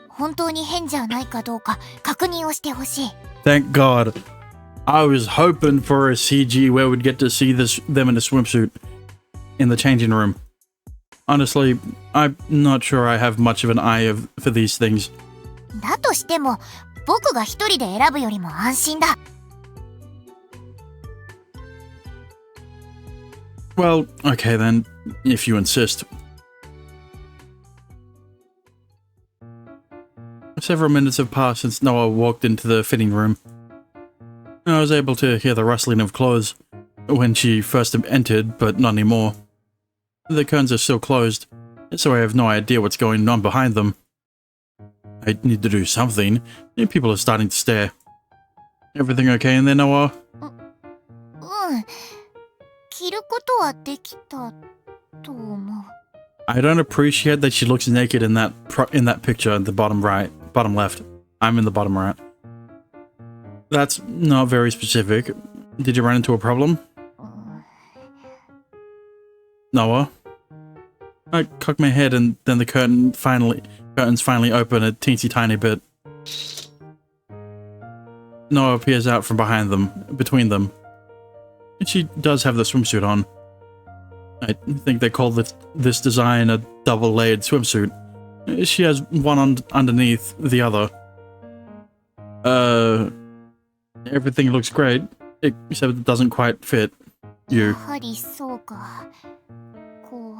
本当に変じゃないかどうか確認をしてほしい。Thank God. I was hoping for a CG where we'd get to see them in a swimsuit in the changing room. Honestly, I'm not sure I have much of an eye for these things. だとしても、僕が一人で選ぶよりも安心だ。Well, okay then, if you insist. Several minutes have passed since Noah walked into the fitting room. I was able to hear the rustling of clothes when she first entered, but not anymore. The curtains are still closed, so I have no idea what's going on behind them. I need to do something. People are starting to stare. Everything okay in there, Noah? 着ることはできたと思う。I don't appreciate that she looks naked in that picture at the bottom left. I'm in the bottom right. That's not very specific. Did you run into a problem? Noah? I cock my head and then the curtains finally open a teensy tiny bit. Noah appears out from between them. She does have the swimsuit on. I think they call this design a double-layered swimsuit. She has one underneath the other. Everything looks great, except it doesn't quite fit you. やはりそうか。こ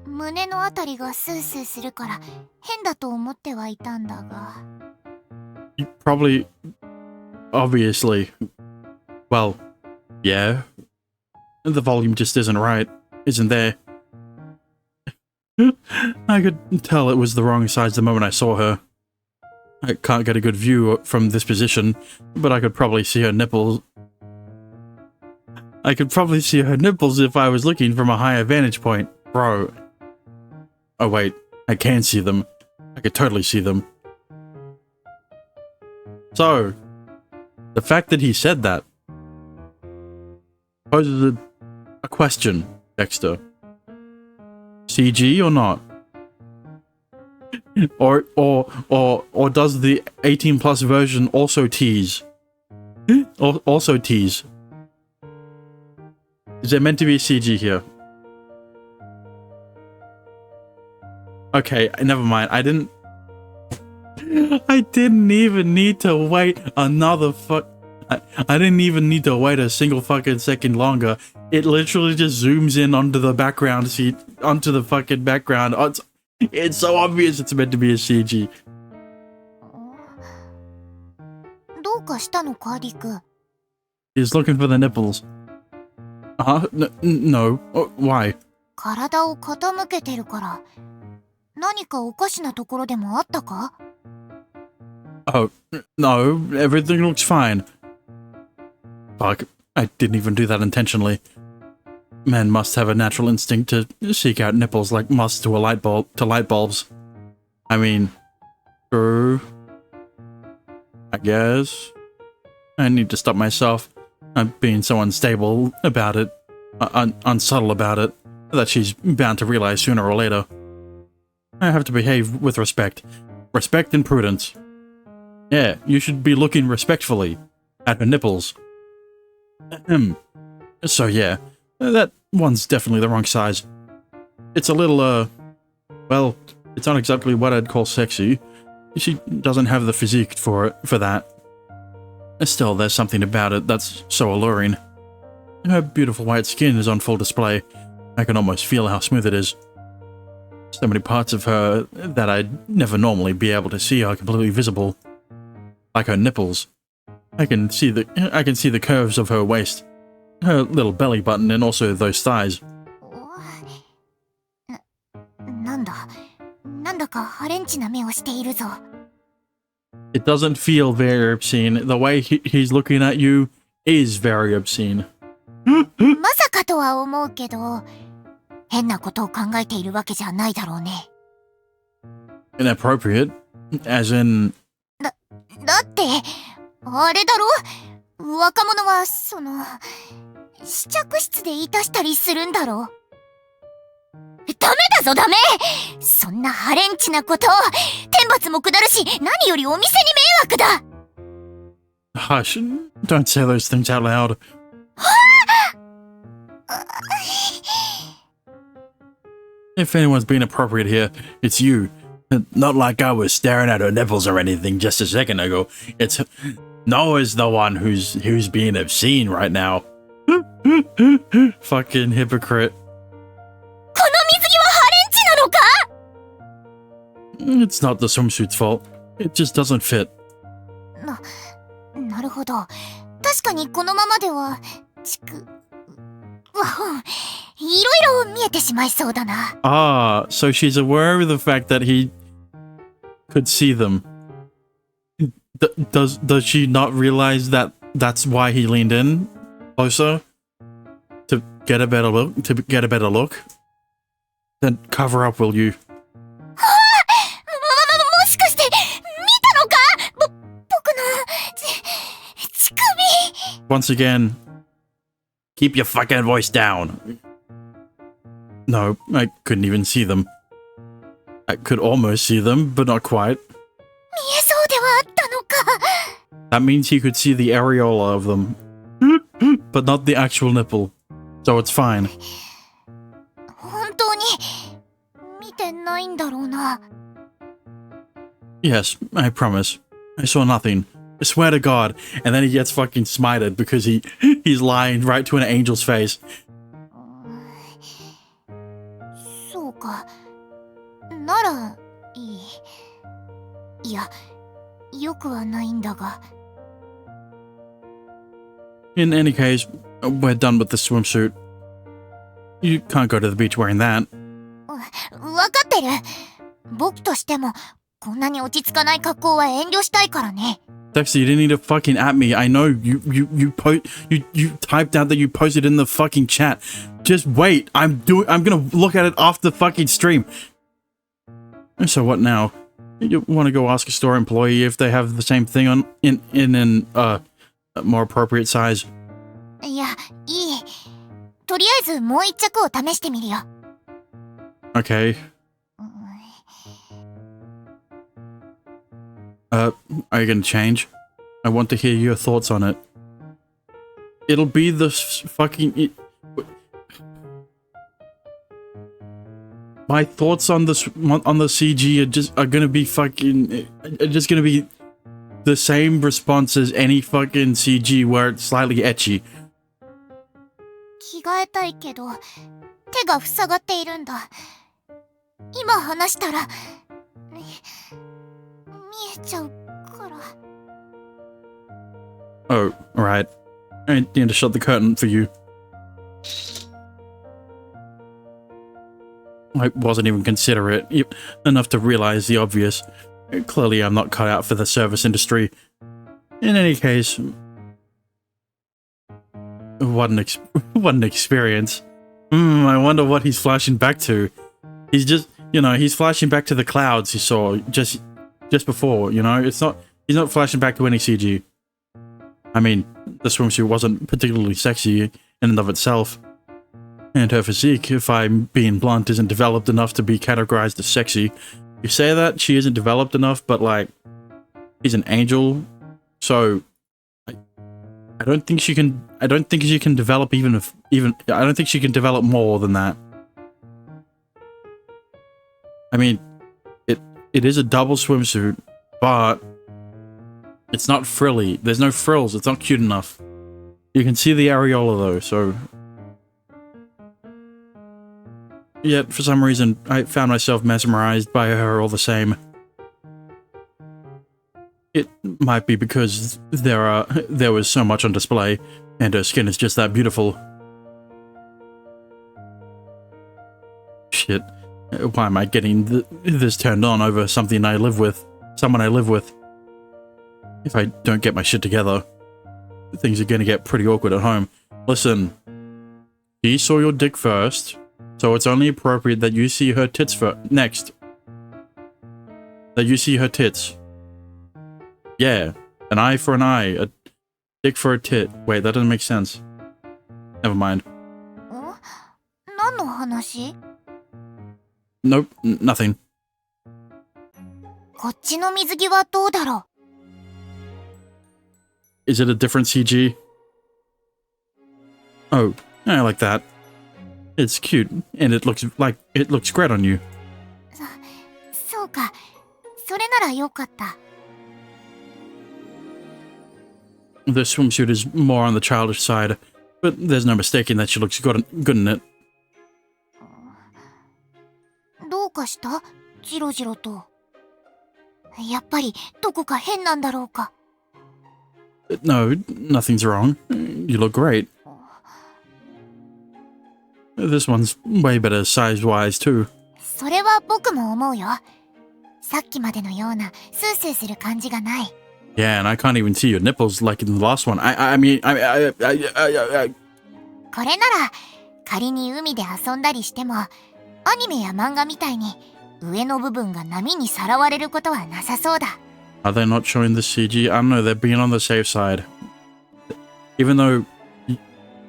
う、胸のあたりがスースーするから変だと思ってはいたんだが。Obviously. Well, yeah. The volume just isn't there. I could tell it was the wrong size the moment I saw her. I can't get a good view from this position, but I could probably see her nipples. I could probably see her nipples if I was looking from a higher vantage point. Bro. Oh wait, I can see them. I could totally see them. So, the fact that he said that poses a question, Dexter. CG or not? Or does the 18 plus version also tease? Also tease? Is there meant to be a CG here? Okay, never mind. I didn't even need to wait another I didn't even need to wait a single fucking second longer. It literally just zooms in onto the background onto the fucking background. It's so obvious it's meant to be a CG. どうかしたのか、リク。 He's looking for the nipples. No. Why? 体を傾けてるから。何かおかしなところでもあったか？ Oh, no. Everything looks fine. Fuck. I didn't even do that intentionally. Men must have a natural instinct to seek out nipples like moths to light bulbs. I mean, true. I guess. I need to stop myself. I'm being so unstable about it, unsubtle about it, that she's bound to realize sooner or later. I have to behave with respect. Respect and prudence. Yeah, you should be looking respectfully at her nipples. So yeah, that one's definitely the wrong size. It's a little, well, it's not exactly what I'd call sexy. She doesn't have the physique for that. Still, there's something about it that's so alluring. Her beautiful white skin is on full display. I can almost feel how smooth it is. So many parts of her that I'd never normally be able to see are completely visible. Like her nipples. I can see the curves of her waist, her little belly button, and also those thighs. なんだかハレンチな目をしているぞ。 It doesn't feel very obscene. The way he's looking at you is very obscene. まさかとは思うけど、変なことを考えているわけじゃないだろうね。Inappropriate? As in... だって、あれだろ？若者は、試着室でいたしたりするんだろ？ダメだぞダメ！そんなハレンチなこと、天罰も下るし、何よりお店に迷惑だ！ Hush, don't say those things out loud. If anyone's being appropriate here, it's you. Not like I was staring at her nipples or anything just a second ago. It's Noah's the one who's being obscene right now. Fucking hypocrite. この水着はハレンチなのか？ It's not the swimsuit's fault. It just doesn't fit. なるほど。確かにこのままでは、いろいろ見えてしまいそうだな。Ah, so she's aware of the fact that he could see them. Does she not realize that that's why he leaned in closer to get a better look? Then cover up, will you? もしかして見たのか？僕の乳首。 Once again, keep your fucking voice down. No, I couldn't even see them. I could almost see them, but not quite. 見えそうではあったのか。 That means he could see the areola of them, but not the actual nipple. So it's fine. 本当に見てないんだろうな。 Yes, I promise. I saw nothing. I swear to God. And then he gets fucking smited because he's lying right to an angel's face. そうか。ならいい。いや、よくはないんだが。 In any case, we're done with the swimsuit. You can't go to the beach wearing that. わかってる。僕としてもこんなに落ち着かない格好は遠慮したいからね。Dexter, you didn't need to fucking at me. I know you typed out that you posted in the fucking chat. Just wait. I'm gonna look at it after the fucking stream. So what now? You want to go ask a store employee if they have the same thing on in a more appropriate size? いや、いい。とりあえずもう一着を試してみるよ。Okay. Are you gonna change? I want to hear your thoughts on it. It'll be the fucking... My thoughts on this on the CG are gonna be fucking... are just gonna be the same response as any fucking CG where it's slightly etchy. 着替えたいけど、手が塞がっているんだ。今話したら、見えちゃうから。Oh, alright. I need to shut the curtain for you. I wasn't even considerate enough to realize the obvious. Clearly, I'm not cut out for the service industry. In any case, what an experience. I wonder what he's flashing back to. He's just, he's flashing back to the clouds he saw just before, he's not flashing back to any CG. I mean, the swimsuit wasn't particularly sexy in and of itself. And her physique, if I'm being blunt, isn't developed enough to be categorized as sexy. You say that she isn't developed enough, but like, she's an angel, so I don't think she can develop I don't think she can develop more than that. I mean, it is a double swimsuit, but it's not frilly. There's no frills. It's not cute enough. You can see the areola though, so... Yet, for some reason, I found myself mesmerized by her all the same. It might be because there was so much on display, and her skin is just that beautiful. Shit. Why am I getting this turned on over someone I live with? If I don't get my shit together, things are gonna get pretty awkward at home. Listen, she saw your dick first, so it's only appropriate that you see her tits next. That you see her tits. Yeah, an eye for an eye, a dick for a tit. Wait, that doesn't make sense. Never mind. 何の話? Nope, nothing. こっちの水着はどうだろう? Is it a different CG? Oh, I like that. It's cute, and it looks great on you. そうか。それならよかった。The swimsuit is more on the childish side, but there's no mistaking that she looks good in it. どうかした?ジロジロと。やっぱりどこか変なんだろうか。No, nothing's wrong. You look great. This one's way better size-wise, too. それは僕も思うよ。さっきまでのようなスースーする感じがない。Yeah, and I can't even see your nipples like in the last one. I mean... これなら、仮に海で遊んだりしても、アニメや漫画みたいに上の部分が波にさらわれることはなさそうだ。Are they not showing the CG? I don't know, they're being on the safe side. Even though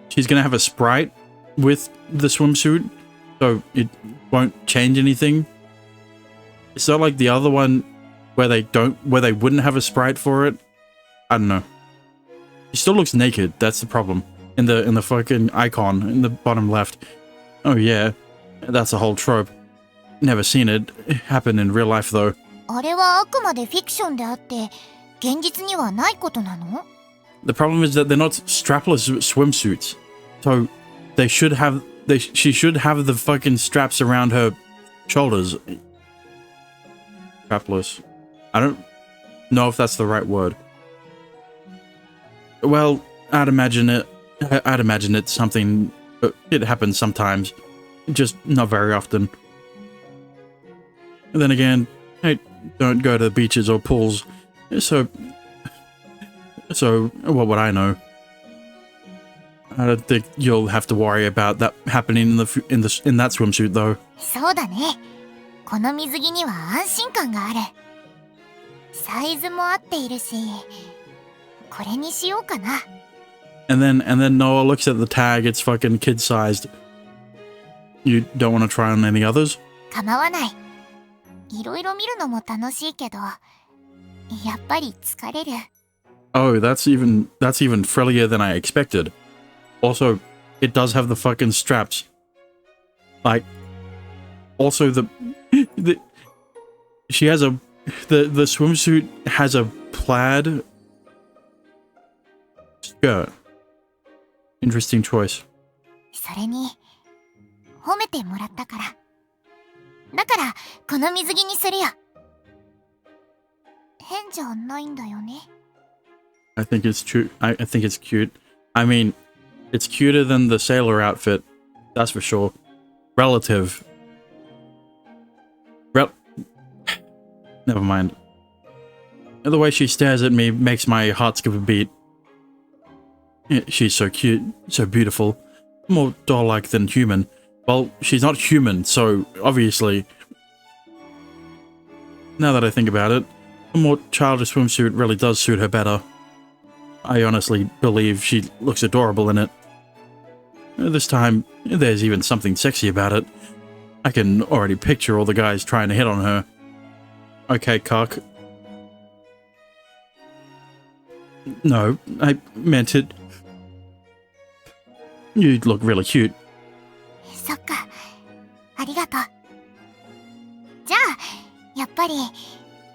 she's gonna have a sprite with the swimsuit, so it won't change anything. It's not like the other one where they wouldn't have a sprite for it. I don't know. She still looks naked, that's the problem. In the fucking icon in the bottom left. Oh yeah, that's a whole trope. Never seen it happen in real life though. あれはあくまでフィクションであって、現実にはないことなの? The problem is that they're not strapless swimsuits. So she should have the fucking straps around her shoulders. Strapless. I don't know if that's the right word. Well, I'd imagine it's something. It happens sometimes, just not very often. And then again, hey, don't go to beaches or pools. So what would I know? I don't think you'll have to worry about that happening in that swimsuit though. そうだね。この水着には安心感がある。サイズも合っているし、これにしようかな。And then Noah looks at the tag. It's fucking kid-sized. You don't want to try on any others? 構わない。いろいろ見るのも楽しいけど、やっぱり疲れる。Oh, that's even frillier than I expected. Also, it does have the fucking straps. Like, also the she has the swimsuit has a plaid skirt. Interesting choice. それに、褒めてもらったから。だから、この水着にするよ。変じゃないんだよね。I think it's true. I think it's cute. I mean, it's cuter than the sailor outfit. That's for sure. Relative. Never mind. The way she stares at me makes my heart skip a beat. She's so cute, so beautiful. More doll-like than human. Well, she's not human, so obviously... Now that I think about it, a more childish swimsuit really does suit her better. I honestly believe she looks adorable in it. This time, there's even something sexy about it. I can already picture all the guys trying to hit on her. Okay, cock. No, I meant it. You look really cute. そっか。ありがとう。じゃあ、やっぱり、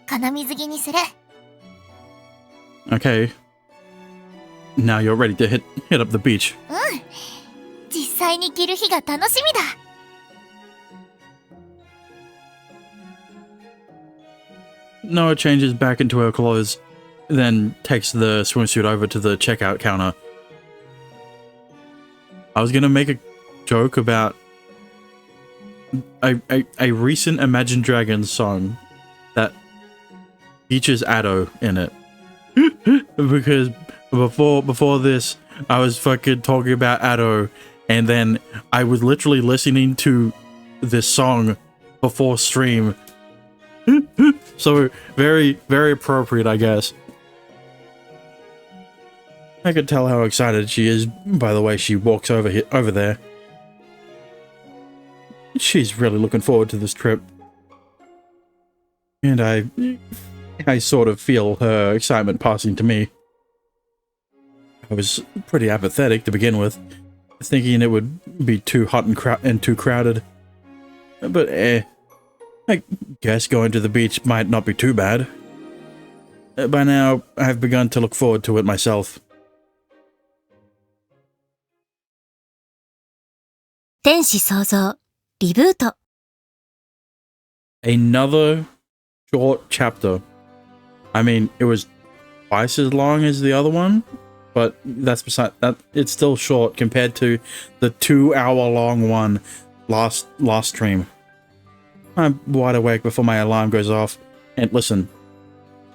この水着にする。Okay. Now you're ready to hit up the beach. うん。実際に着る日が楽しみだ。Noah changes back into her clothes, then takes the swimsuit over to the checkout counter. I was gonna make a joke about a recent Imagine Dragons song that features Ado in it. Because before this, I was fucking talking about Ado, and then I was literally listening to this song before stream. So very, very appropriate, I guess. I could tell how excited she is by the way she walks over there. She's really looking forward to this trip. And I sort of feel her excitement passing to me. I was pretty apathetic to begin with, thinking it would be too hot and too crowded. But I guess going to the beach might not be too bad. By now, I've begun to look forward to it myself. 天使創造リブート Another short chapter. I mean, it was twice as long as the other one, but that's beside that. It's still short compared to the 2-hour-long one last stream. I'm wide awake before my alarm goes off. And listen,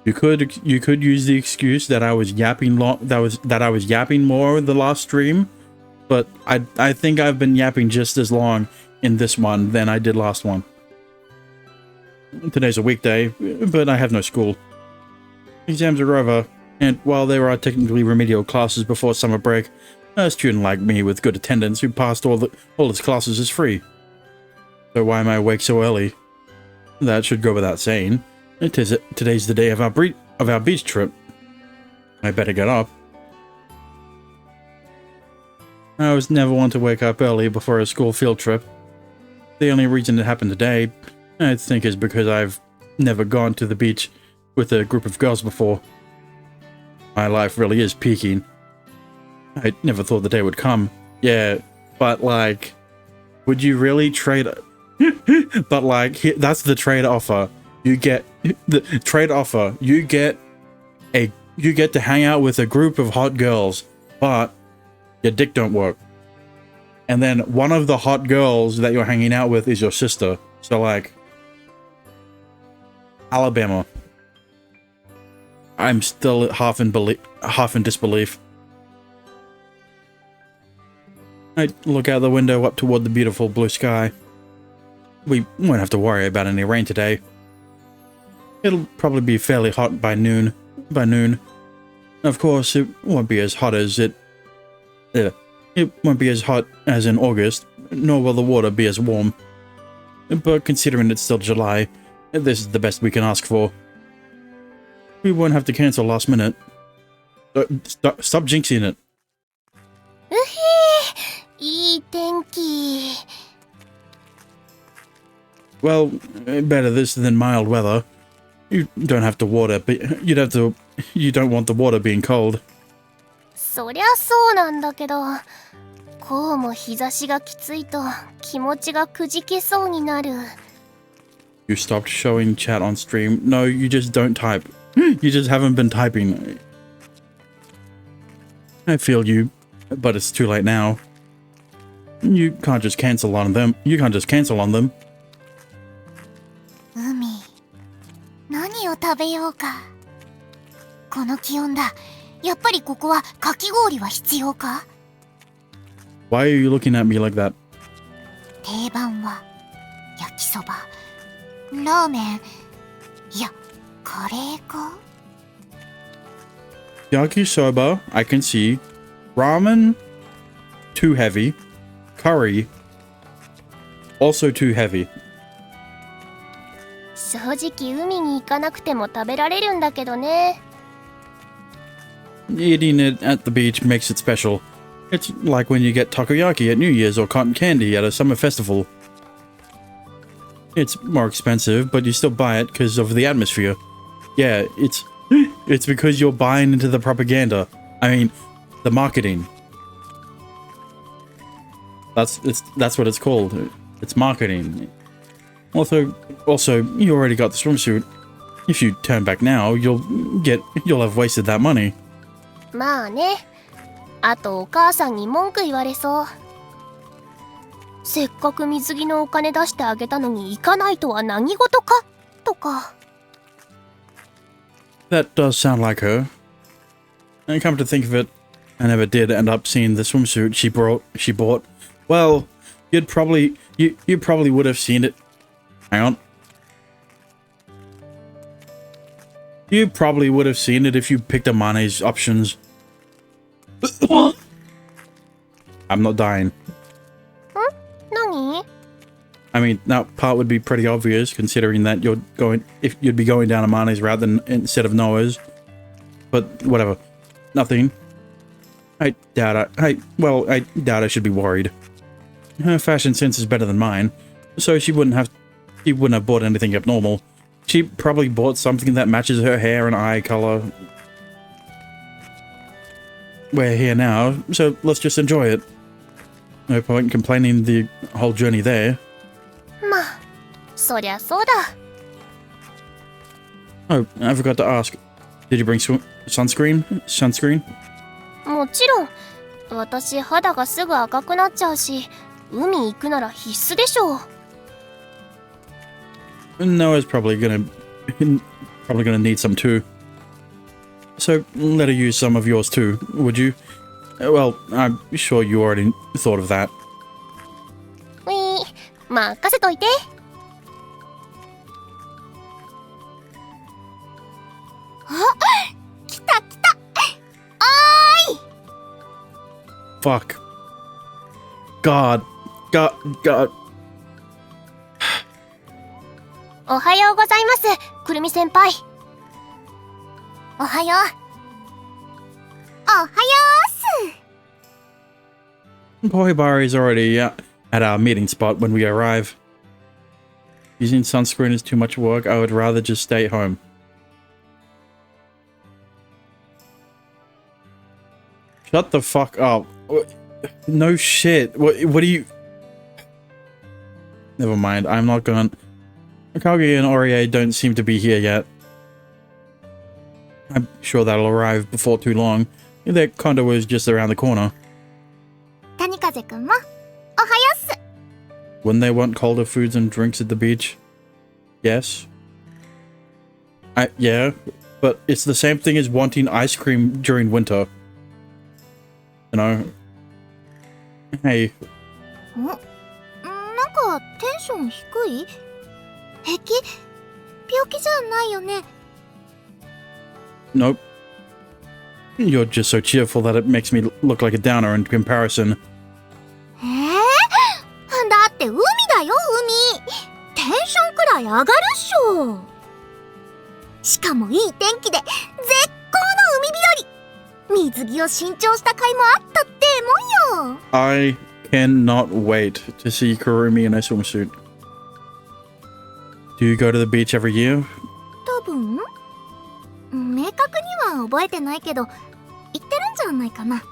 you could use the excuse that I was yapping that I was yapping more in the last stream, but I think I've been yapping just as long in this one than I did last one. Today's a weekday, but I have no school. Exams are over, and while there are technically remedial classes before summer break, a student like me with good attendance who passed all his classes is free. So why am I awake so early? That should go without saying. Today's the day of our beach trip. I better get up. I was never one to wake up early before a school field trip. The only reason it happened today, I think, is because I've never gone to the beach with a group of girls before. My life really is peaking. I never thought the day would come. Yeah, but like, would you really trade... But like, that's the trade offer. You get the trade offer. You get to hang out with a group of hot girls, but your dick don't work. And then one of the hot girls that you're hanging out with is your sister. So like, Alabama. I'm still half in disbelief. I look out the window up toward the beautiful blue sky. We won't have to worry about any rain today. It'll probably be fairly hot by noon. Of course, it won't be as hot as it won't be as hot as in August, nor will the water be as warm. But considering it's still July, this is the best we can ask for. We won't have to cancel last minute. Stop jinxing it. いい天気。 Well, better this than mild weather. You don't have to water, but you don't want the water being cold. そりゃそうなんだけど、こうも日差しがきついと気持ちがくじけそうになる。 You stopped showing chat on stream. No, you just don't type. You just haven't been typing. I feel you, but it's too late now. You can't just cancel on them. 海、何を食べようか。この気温だ。やっぱりここはかき氷は必要か？ Why are you looking at me like that? 定番は焼きそば、ラーメン、いや、カレーか？ Yakisoba, I can see. Ramen, too heavy. Curry, also too heavy. 正直海に行かなくても食べられるんだけどね。 Eating it at the beach makes it special. It's like when you get takoyaki at New Year's or cotton candy at a summer festival. It's more expensive, but you still buy it because of the atmosphere. Yeah, it's because you're buying into the propaganda. I mean, the marketing. That's what it's called. It's marketing. Also, you already got the swimsuit. If you turn back now, you'll have wasted that money. まあね。あとお母さんに文句言われそう。せっかく水着のお金出してあげたのに行かないとは何事かとか。 That does sound like her. And come to think of it, I never did end up seeing the swimsuit she bought. Well, you probably would have seen it. Hang on. You probably would have seen it if you picked Amane's options. I'm not dying. 何？ I mean, that part would be pretty obvious, considering that you'd be going down Amane's route instead of Noah's. But whatever. Nothing. I doubt I should be worried. Her fashion sense is better than mine, so she wouldn't have bought anything abnormal. She probably bought something that matches her hair and eye color. We're here now, so let's just enjoy it. No point complaining the whole journey there. まあ、そりゃそうだ。 Oh, I forgot to ask. Did you bring sunscreen? もちろん。私肌がすぐ赤くなっちゃうし、海行くなら必須でしょう。 Noah's probably gonna need some too. So let her use some of yours too, would you? Well, I'm sure you already thought of that. ウィー、任せといて。あ、来た。おーい。 Fuck. God. おはようございます、くるみ先輩。おはよう。おはようっす。 Pohibari's already at our meeting spot when we arrive. Using sunscreen is too much work. I would rather just stay home. Shut the fuck up. No shit. What do you... Never mind. I'm not going... Akagi and Orie don't seem to be here yet. I'm sure that'll arrive before too long. Their condo is just around the corner. 谷風くんもおはよっす。 Wouldn't they want colder foods and drinks at the beach? Yes. Yeah, but it's the same thing as wanting ice cream during winter. You know? Hey. なんかテンション低い？平気？病気じゃないよね？ Nope. You're just so cheerful that it makes me look like a downer in comparison. だって海だよ、海。テンションくらい上がるっしょ。しかもいい天気で絶好の海日和。水着を新調した甲斐もあったってもんよ。I cannot wait to see Kurumi in a swimsuit. Do you go to the beach every year? 多分明確には覚えてないけど行ってるんじゃないかな。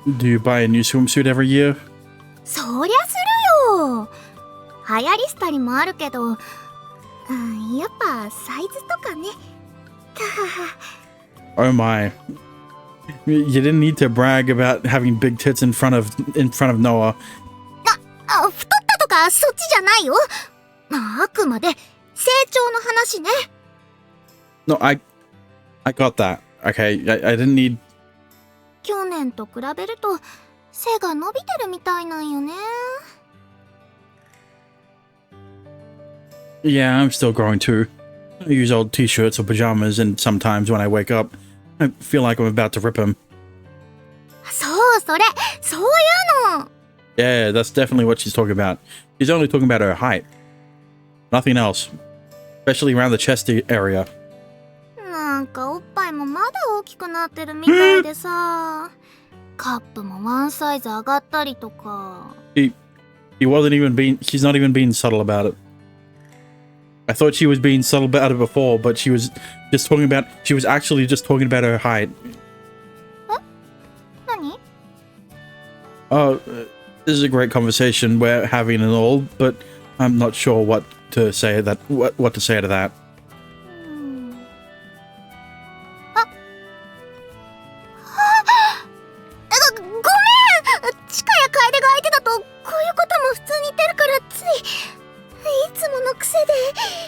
Do you buy a new swimsuit every year? そりゃするよ。流行り廃りもあるけど、やっぱサイズとかね。 Oh my. You didn't need to brag about having big tits in front of Noah. 太ったとかそっちじゃないよ。あくまで成長の話ね。 No, I got that. Okay, I didn't need. 去年と比べると背が伸びてるみたいなんよね。 Yeah, I'm still growing too. I use old t-shirts or pajamas, and sometimes when I wake up, I feel like I'm about to rip them. そういうの。 Yeah, that's definitely what she's talking about. She's only talking about her height. Nothing else. Especially around the chest area. なんかおっぱいもまだ大きくなってるみたいでさ。カップもワンサイズ上がったりとか。 She's not even being subtle about it. I thought she was being subtle about it before, but she was actually just talking about her height. 何？ This is a great conversation we're having and all, but I'm not sure what to say to that. ごめん。チカや楓が相手だとこういうことも普通に言ってるからついつもの癖で。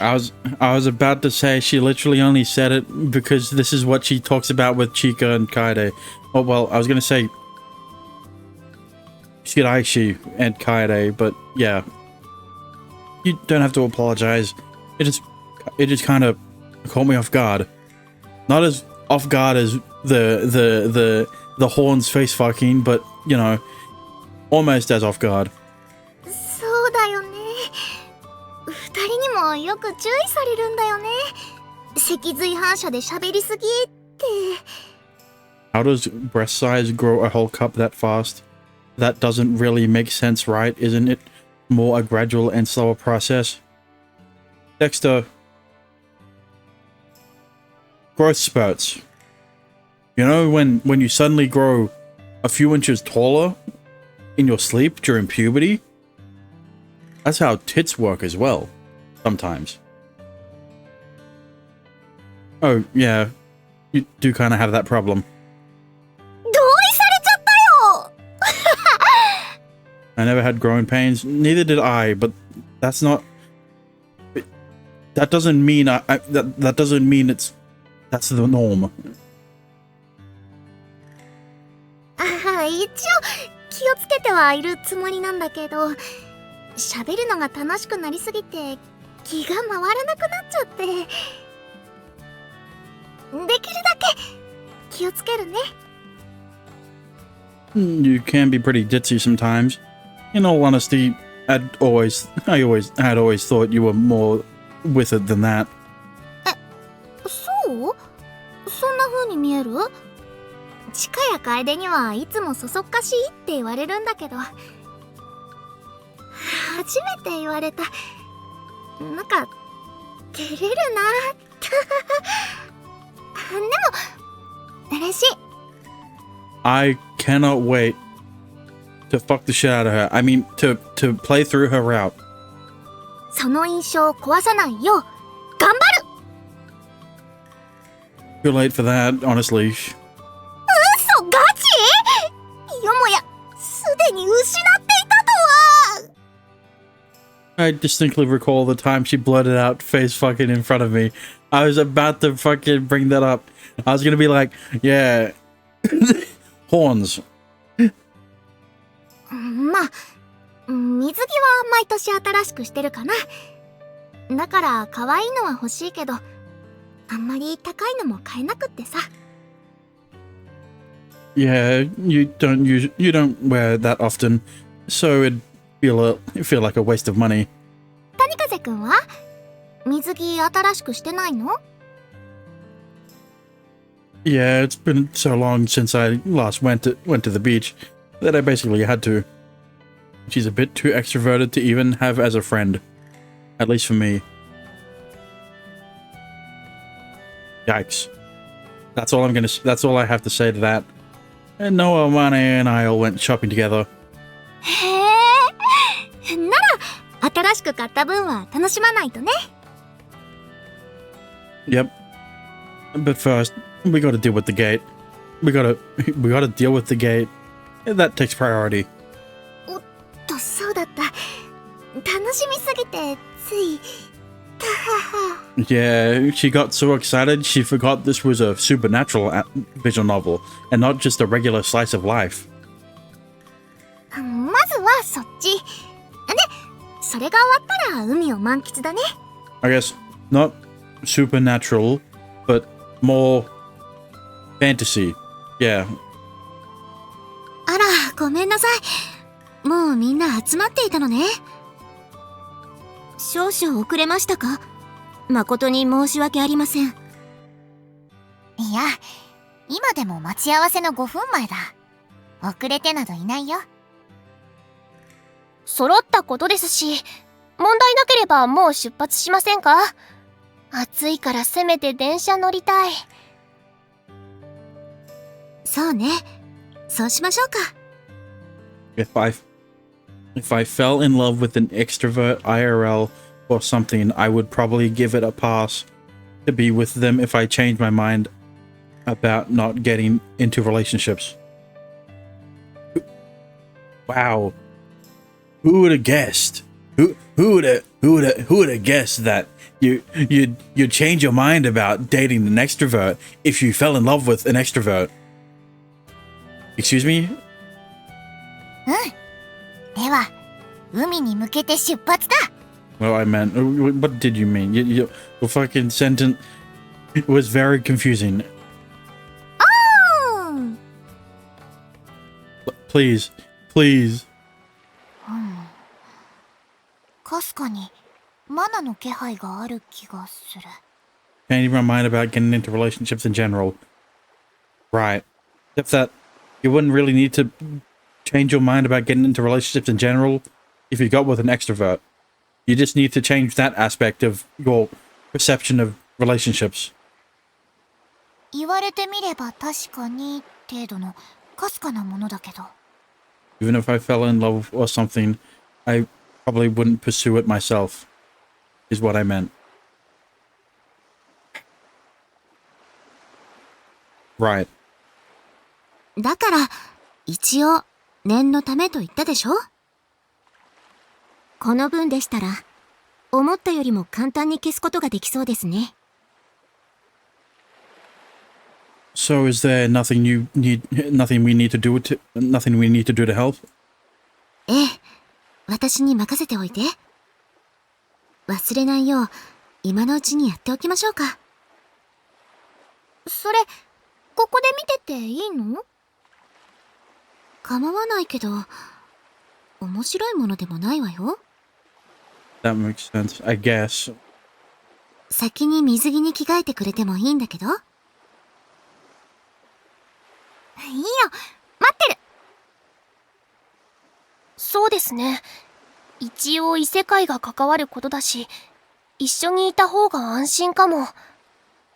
I was about to say she literally only said it because this is what she talks about with Chika and Kaede. Oh well, I was gonna say Shiraishi and Kaede, but yeah. You don't have to apologize. It just kind of caught me off guard. Not as off guard as the horns face fucking, but you know, almost as off guard. そうだよね。二人にもよく注意されるんだよね。脊髄反射で喋りすぎって。 How does breast size grow a whole cup that fast? That doesn't really make sense, right? Isn't it more a gradual and slower process? Dexter. Growth spurts. You know when you suddenly grow a few inches taller in your sleep during puberty? That's how tits work as well. Sometimes. Oh, yeah. You do kind of have that problem. 同意されちゃったよ。 I never had growing pains. Neither did I, but that's not... That doesn't mean that doesn't mean that's the norm. 一応気をつけてはいるつもりなんだけど、喋るのが楽しくなりすぎて気が回らなくなっちゃって、できるだけ気をつけるね。 You can be pretty ditzy sometimes. In all honesty, I had always thought you were more with it than that. そう？そんな風に見える？チカや楓にはいつもそそっかしいって言われるんだけど、初めて言われた。なんか照れるな。でも嬉しい。 I cannot wait to fuck the shit out of her. I mean, to play through her route. その印象を壊さないよう頑張る。 Too late for that, honestly. 嘘ガチ？よもやすでに失っていたと I distinctly recall the time she blurted out face fucking in front of me. I was about to fucking bring that up. I was gonna be like, yeah. Horns. まあ、水着は毎年新しくしてるかな。だから可愛いのは欲しいけど、あんまり高いのも買えなくってさ。Yeah, you don't wear that often, so it'd feel like a waste of money. 谷風くんは水着新しくしてないの？ Yeah, it's been so long since I last went to the beach that I basically had to. She's a bit too extroverted to even have as a friend, at least for me. Yikes. That's all I have to say to that. And Noah, Mane, and I all went shopping together. へえ。なら新しく買った分は楽しまないとね。Yep. But first, we gotta deal with the gate. We gotta deal with the gate. That takes priority. おっと、そうだった。楽しみすぎてつい。たはは。Yeah, she got so excited she forgot this was a supernatural visual novel and not just a regular slice of life. まずはそっち。で、それが終わったら海を満喫だね。I guess not supernatural, but more fantasy. Yeah. あら、ごめんなさい。もうみんな集まっていたのね。少々遅れましたか？誠に申し訳ありません。いや、今でも待ち合わせの5分前だ。遅れてなどいないよ。揃ったことですし、問題なければもう出発しませんか？暑いからせめて電車乗りたい。そうね。そうしましょうか。If I fell in love with an extrovert IRL or something, I would probably give it a pass to be with them if I changed my mind about not getting into relationships. Wow. Who would have guessed? Who would have guessed that you'd change your mind about dating an extrovert if you fell in love with an extrovert? Excuse me? では、海に向けて出発だ。Well, I meant, what did you mean? Your fucking sentence was very confusing. おー。Please. かすかにマナの気配がある気がする。Changing my mind about getting into relationships in general. Right. Except that you wouldn't really need to change your mind about getting into relationships in general if you got with an extrovert. You just need to change that aspect of your perception of relationships. 言われてみれば確かに程度のかすかなものだけど。Even if I fell in love or something, I probably wouldn't pursue it myself, is what I meant. Right. だから一応念のためと言ったでしょ。この分でしたら思ったよりも簡単に消すことができそうですね。So is there nothing we need to do to help? ええ、私に任せておいて。忘れないよう今のうちにやっておきましょうか。それ、ここで見てていいの？構わないけど、面白いものでもないわよ。That makes sense, I guess. 先に水着に着替えてくれてもいいんだけど。いいよ、待ってる。そうですね。一応異世界が関わることだし、一緒にいた方が安心かも。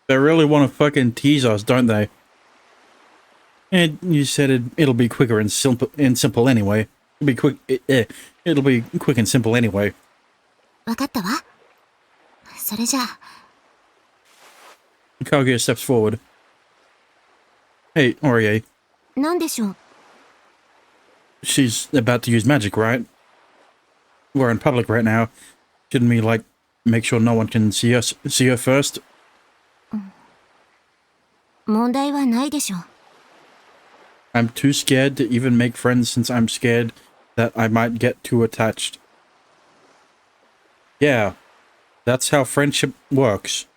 They really want to fucking tease us, don't they? And you said it'll be quicker and simple anyway. It'll be quick and simple anyway. わかったわ。それじゃあ。Kaguya steps forward. Hey, Orie. なんでしょう。She's about to use magic, right? We're in public right now. Shouldn't we, like, make sure no one can see her first? 問題はないでしょ。I'm too scared to even make friends since I'm scared that I might get too attached. Yeah, that's how friendship works.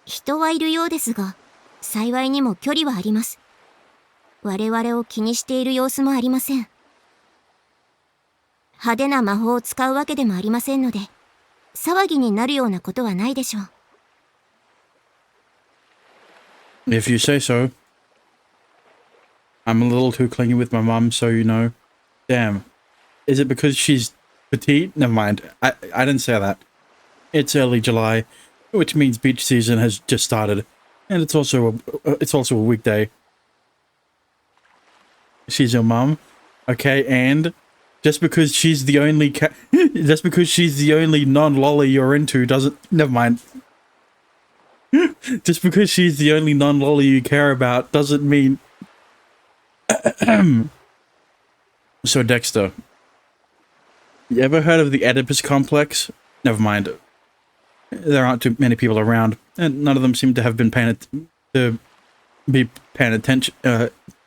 人はいるようですが、幸いにも距離はあります。我々を気にしている様子もありません。派手な魔法を使うわけでもありませんので、騒ぎになるようなことはないでしょう。If you say so. I'm a little too clingy with my mum, so you know. Damn. Is it because she's petite? Never mind. I didn't say that. It's early July, which means beach season has just started, and it's also a weekday. She's your mum, okay? And just because she's the only just because she's the only non-lolly you're into doesn't. Never mind. Just because she's the only non-lolly you care about doesn't mean. So Dexter, you ever heard of the Oedipus complex? Never mind. There aren't too many people around, and none of them seem to have been paying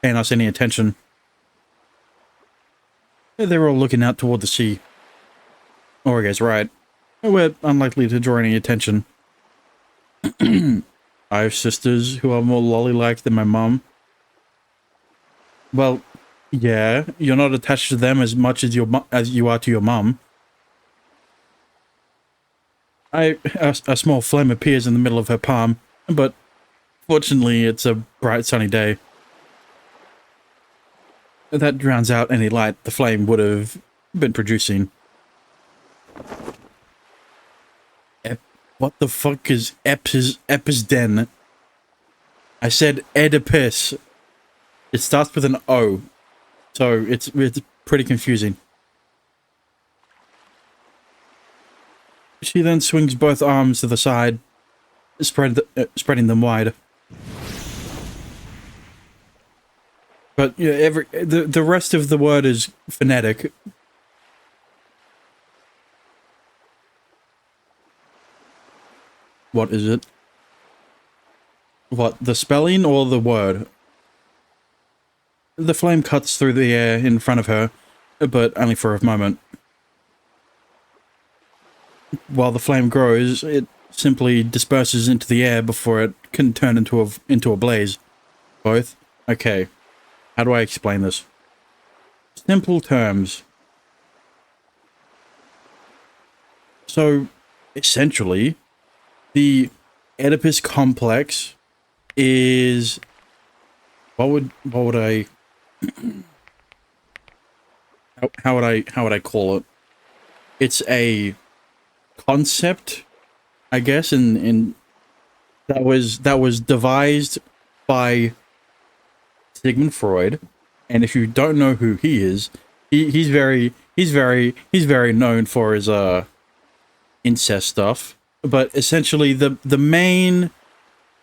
us any attention. They're all looking out toward the sea. Or I guess right. We're unlikely to draw any attention. I have sisters who are more lolly-like than my mum. Well, yeah, you're not attached to them as much as you are to your mum. A small flame appears in the middle of her palm, but fortunately it's a bright sunny day. That drowns out any light the flame would have been producing. What the fuck is Episden? I said Oedipus. It starts with an O, so it's pretty confusing. She then swings both arms to the side, spreading them wide. But yeah, the rest of the word is phonetic. What is it? What, the spelling or the word? The flame cuts through the air in front of her, but only for a moment. While the flame grows, it simply disperses into the air before it can turn into a blaze. Both? Okay. How do I explain this? Simple terms. So, essentially, the Oedipus complex is... What would I... How would I call it? It's a concept, I guess, in that was devised by Sigmund Freud, and if you don't know who he is, he's very known for his incest stuff. But essentially, the main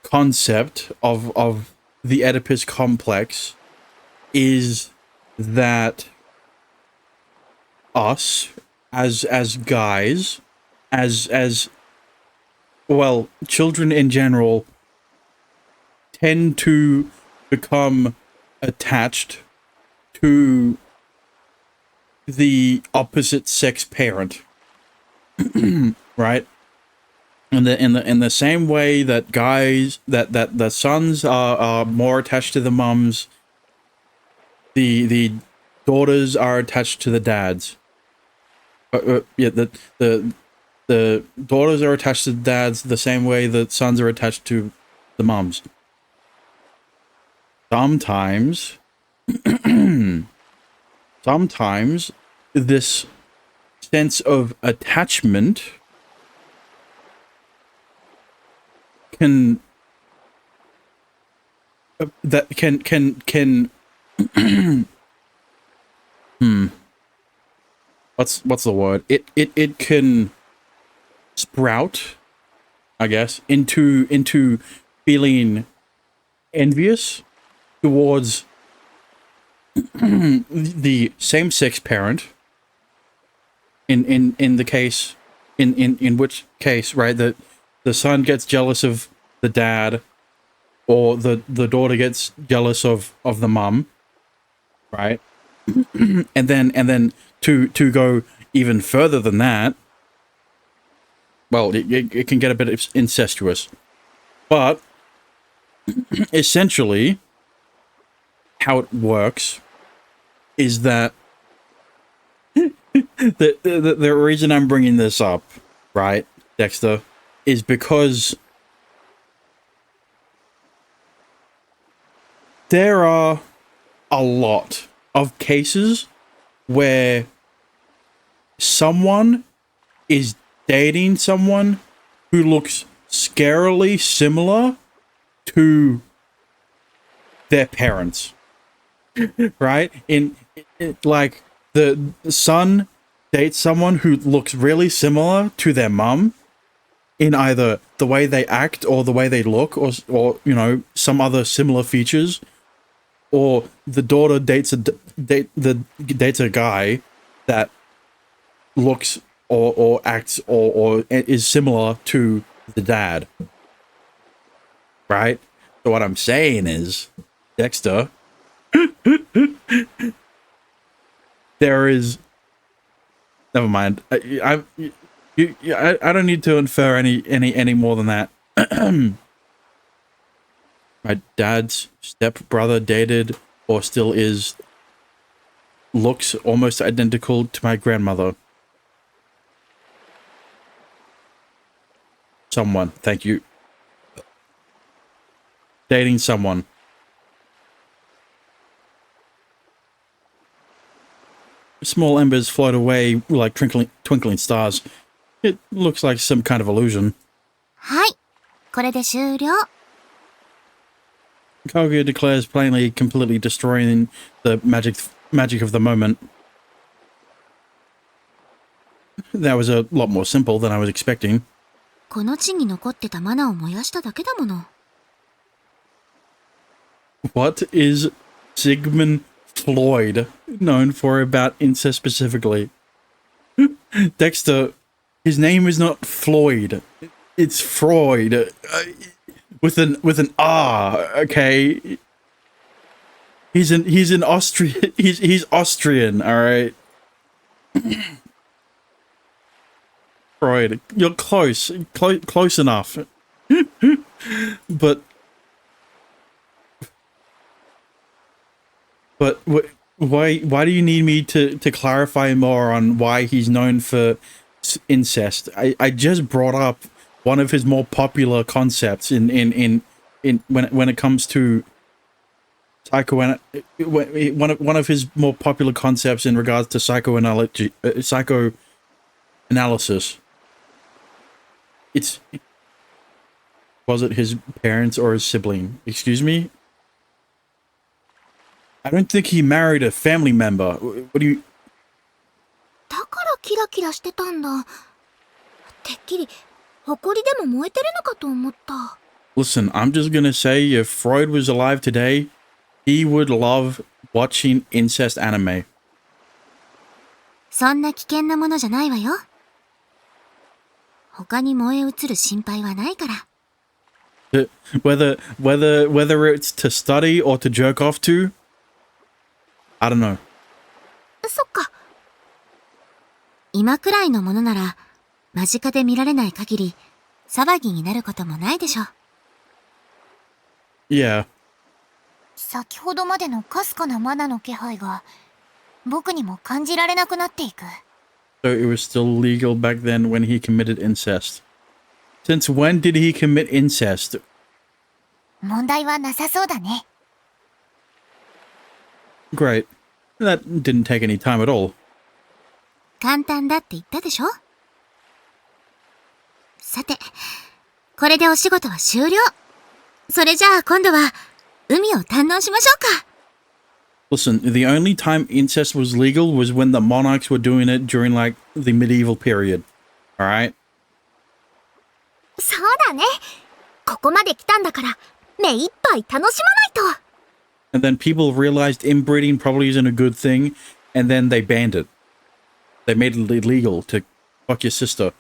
concept of the Oedipus complex is that us as guys, as well, children in general tend to become attached to the opposite sex parent. Right? In the same way that guys that the sons are more attached to the mums, the daughters are attached to the dads. Yeah, the daughters are attached to the dads the same way the sons are attached to the mums. Sometimes this sense of attachment can what's the word? It can sprout, I guess, into feeling envious towards the same-sex parent in the case, in which case, right, that the son gets jealous of the dad, or the daughter gets jealous of the mum, right? and then to go even further than that, well, it can get a bit incestuous, but essentially how it works is that the reason I'm bringing this up, right, Dexter, is because there are a lot of cases where someone is dating someone who looks scarily similar to their parents, right? Like the son dates someone who looks really similar to their mum in either the way they act or the way they look, or you know, some other similar features, or the daughter dates a guy that looks or acts or is similar to the dad, right? So what I'm saying is, Dexter, there is. Never mind. I don't need to infer any more than that. My dad's stepbrother dated, or still is, looks almost identical to my grandmother. Someone, thank you. Dating someone. Small embers float away like twinkling stars. It looks like some kind of illusion. はい。これで終了。Kaguya declares, plainly completely destroying the magic of the moment. That was a lot more simple than I was expecting. この地に残ってたマナを燃やしただけだもの。What is Sigmund Floyd known for about incest specifically? Dexter, his name is not Floyd. It's Freud. With an R, okay? He's an Austrian. He's Austrian, all right? Freud, you're close enough. But why do you need me to clarify more on why he's known for incest? I just brought up one of his more popular concepts in when it comes to one of his more popular concepts in regards to psychoanalysis. Was it his parents or his sibling? Excuse me? I don't think he married a family member. What do you... だからキラキラしてたんだ。てっきり埃でも燃えてるのかと思った。Listen, I'm just gonna say, if Freud was alive today, he would love watching incest anime. そんな危険なものじゃないわよ。他に燃え移る心配はないから。Whether it's to study or to jerk off to, I don't know. そっか。今くらいのものなら、間近で見られない限り、騒ぎになることもないでしょ。Yeah. 先ほどまでのかすかなマナの気配が、僕にも感じられなくなっていく。So it was still legal back then when he committed incest. Since when did he commit incest? 問題はなさそうだね。Great. That didn't take any time at all. 簡単だって言ったでしょ。さて、これでお仕事は終了。それじゃあ今度は海を堪能しましょうか。Listen, the only time incest was legal was when the monarchs were doing it during, like, the medieval period. Alright? そうだね。ここまで来たんだから、目いっぱい楽しまないと。And then people realized inbreeding probably isn't a good thing, and then they banned it. They made it illegal to fuck your sister.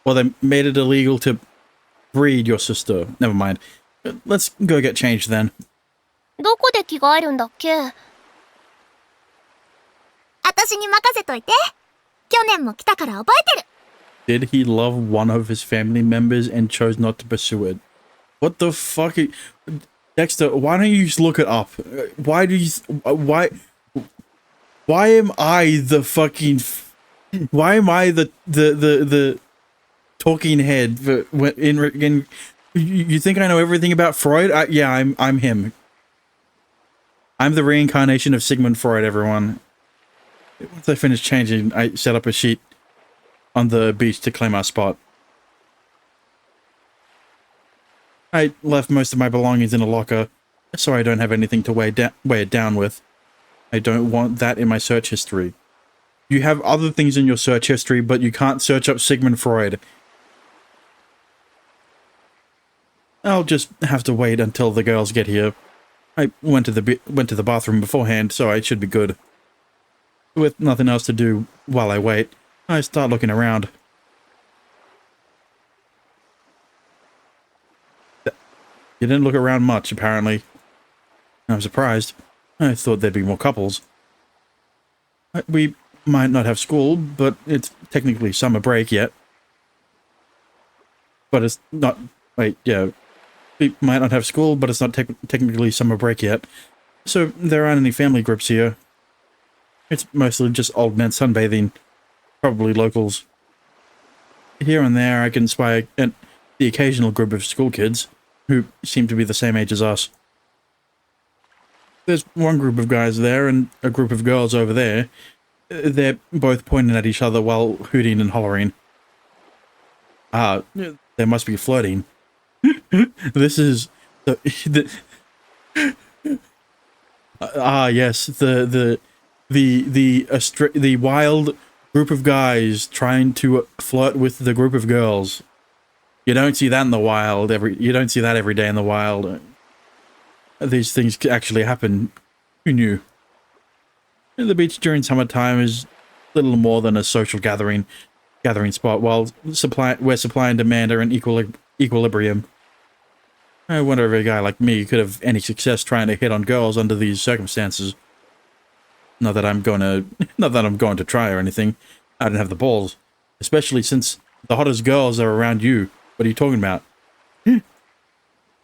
Or they made it illegal to breed your sister. Never mind. Let's go get changed then. どこで着替えるんだっけ？私に任せといて。去年も来たから覚えてる。 Did he love one of his family members and chose not to pursue it? What the fuck? Dexter, why don't you just look it up? Why do you... Why am I the fucking... Why am I the talking head for in you think I know everything about Freud? Yeah, I'm him. I'm the reincarnation of Sigmund Freud, everyone. Once I finish changing, I set up a sheet on the beach to claim our spot. I left most of my belongings in a locker, so I don't have anything to weigh it down with. I don't want that in my search history. You have other things in your search history, but you can't search up Sigmund Freud. I'll just have to wait until the girls get here. I went to the bathroom beforehand, so I should be good. With nothing else to do while I wait, I start looking around. You didn't look around much, apparently. I'm surprised. I thought there'd be more couples. We might not have school, but it's technically summer break yet. But it's not... Wait, yeah. We might not have school, but it's not technically summer break yet. So there aren't any family groups here. It's mostly just old men sunbathing. Probably locals. Here and there I can spy the occasional group of school kids, who seem to be the same age as us. There's one group of guys there and a group of girls over there. They're both pointing at each other while hooting and hollering. They must be flirting. This is yes, the wild group of guys trying to flirt with the group of girls. You don't see that in the wild. You don't see that every day in the wild. These things actually happen. Who knew? The beach during summertime is little more than a social gathering spot, while where supply and demand are in equilibrium. I wonder if a guy like me could have any success trying to hit on girls under these circumstances. Not that I'm going to try or anything. I don't have the balls, especially since the hottest girls are around you. What are you talking about?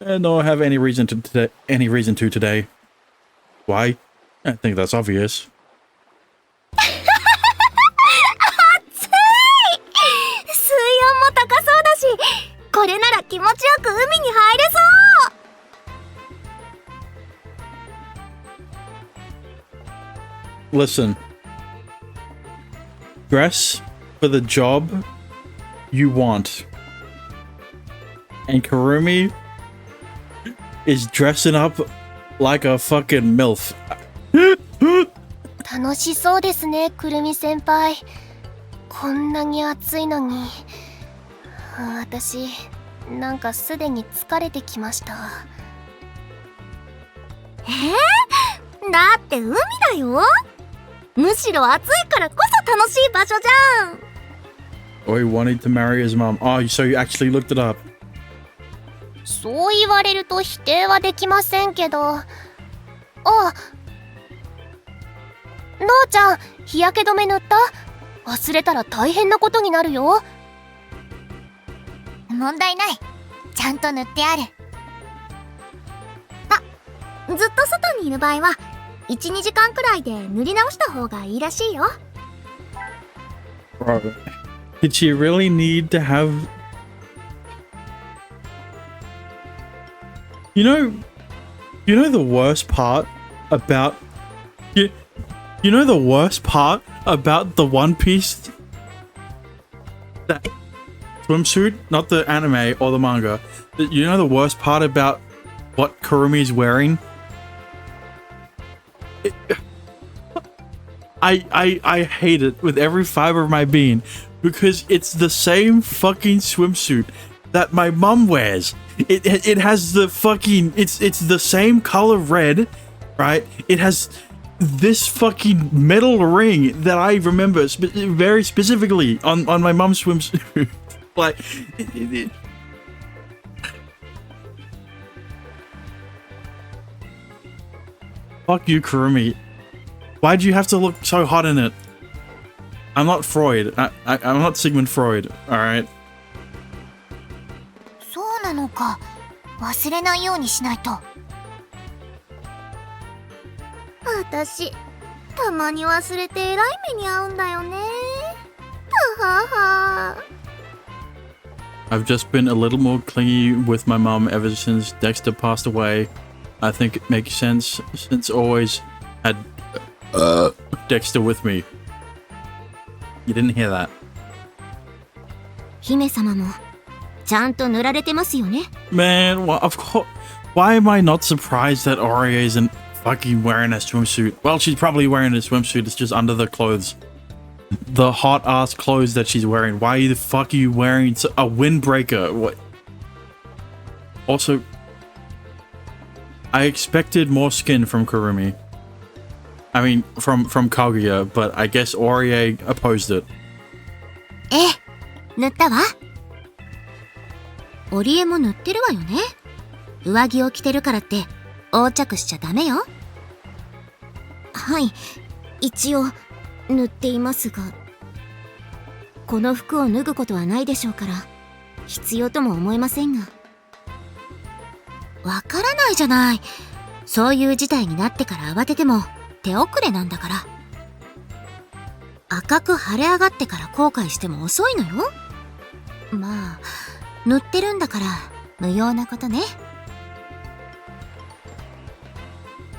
Nor have any reason to today. Why? I think that's obvious. 暑い！水温も高そうだし、これなら気持ちよく海に入れそう！ Listen. Dress for the job you want. And Kurumi is dressing up like a fucking MILF. 楽しそうですね、くるみ先輩。こんなに暑いのに。私、なんかすでに疲れてきました。だって海だよ。むしろ暑いからこそ楽しい場所じゃん。Boy wanted to marry his mom. Oh, so you actually looked it up. そう言われると否定はできませんけど。あ、のーちゃん、日焼け止め塗った？忘れたら大変なことになるよ。問題ない。ちゃんと塗ってある。あ、ずっと外にいる場合は 1,2 時間くらいで塗り直した方がいいらしいよ。Bro, did she really need to have... You know the worst part about... You know the worst part about the One Piece... That swimsuit? Not the anime or the manga. You know the worst part about what Kurumi's wearing? I hate it with every fiber of my being because it's the same fucking swimsuit that my mom wears. It has the fucking it's the same color red, right? It has this fucking metal ring that I remember very specifically on my mom's swimsuit. Like, fuck you, Kurumi. Why'd you have to look so hot in it? I'm not Freud. I'm not Sigmund Freud, alright? そうなのか。忘れないようにしないと。私、たまに忘れてえらい目に遭うんだよね。ははは。I've just been a little more clingy with my mom ever since Dexter passed away. I think it makes sense since I always had Dexter with me. You didn't hear that. 姫様もちゃんと塗られてますよね。 Man, well, of course. Why am I not surprised that Ori isn't fucking wearing a swimsuit? Well, she's probably wearing a swimsuit. It's just under the clothes. The hot ass clothes that she's wearing. Why the fuck are you wearing a windbreaker? What? Also, I expected more skin from Kurumi. I mean, from Kaguya, but I guess Ori opposed it. ええ、塗ったわ。織江も塗ってるわよね。上着を着てるからって横着しちゃダメよ。はい、一応塗っていますが、この服を脱ぐことはないでしょうから必要とも思えませんが。わからないじゃない。そういう事態になってから慌てても手遅れなんだから。赤く腫れ上がってから後悔しても遅いのよ。まあ塗ってるんだから無用なことね。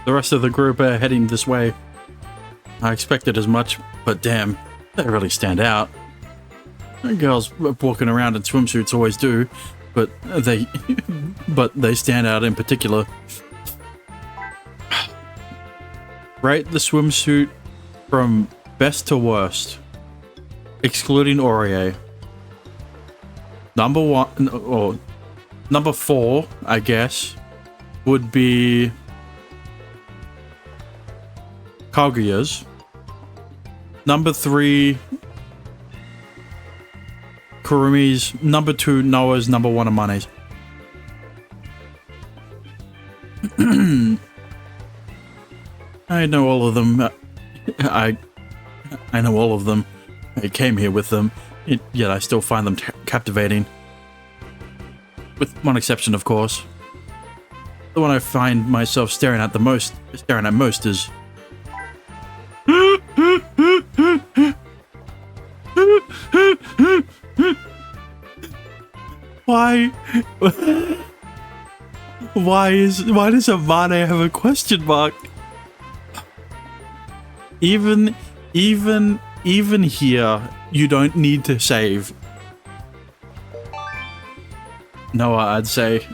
The rest of the group are heading this way. I expected as much, but damn, they really stand out. Girls walking around in swimsuits always do, but they stand out in particular. Rate the swimsuit from best to worst, excluding Orie. Number 1 or number 4, I guess, would be Kaguya's. Number 3, Kurumi's. Number 2, Noah's. Number 1, Amane's. I know all of them. I know all of them. I came here with them, yet I still find them captivating. With one exception, of course. The one I find myself staring at most is... Why does Amane have a question mark? Even here, you don't need to save. Noah, I'd say.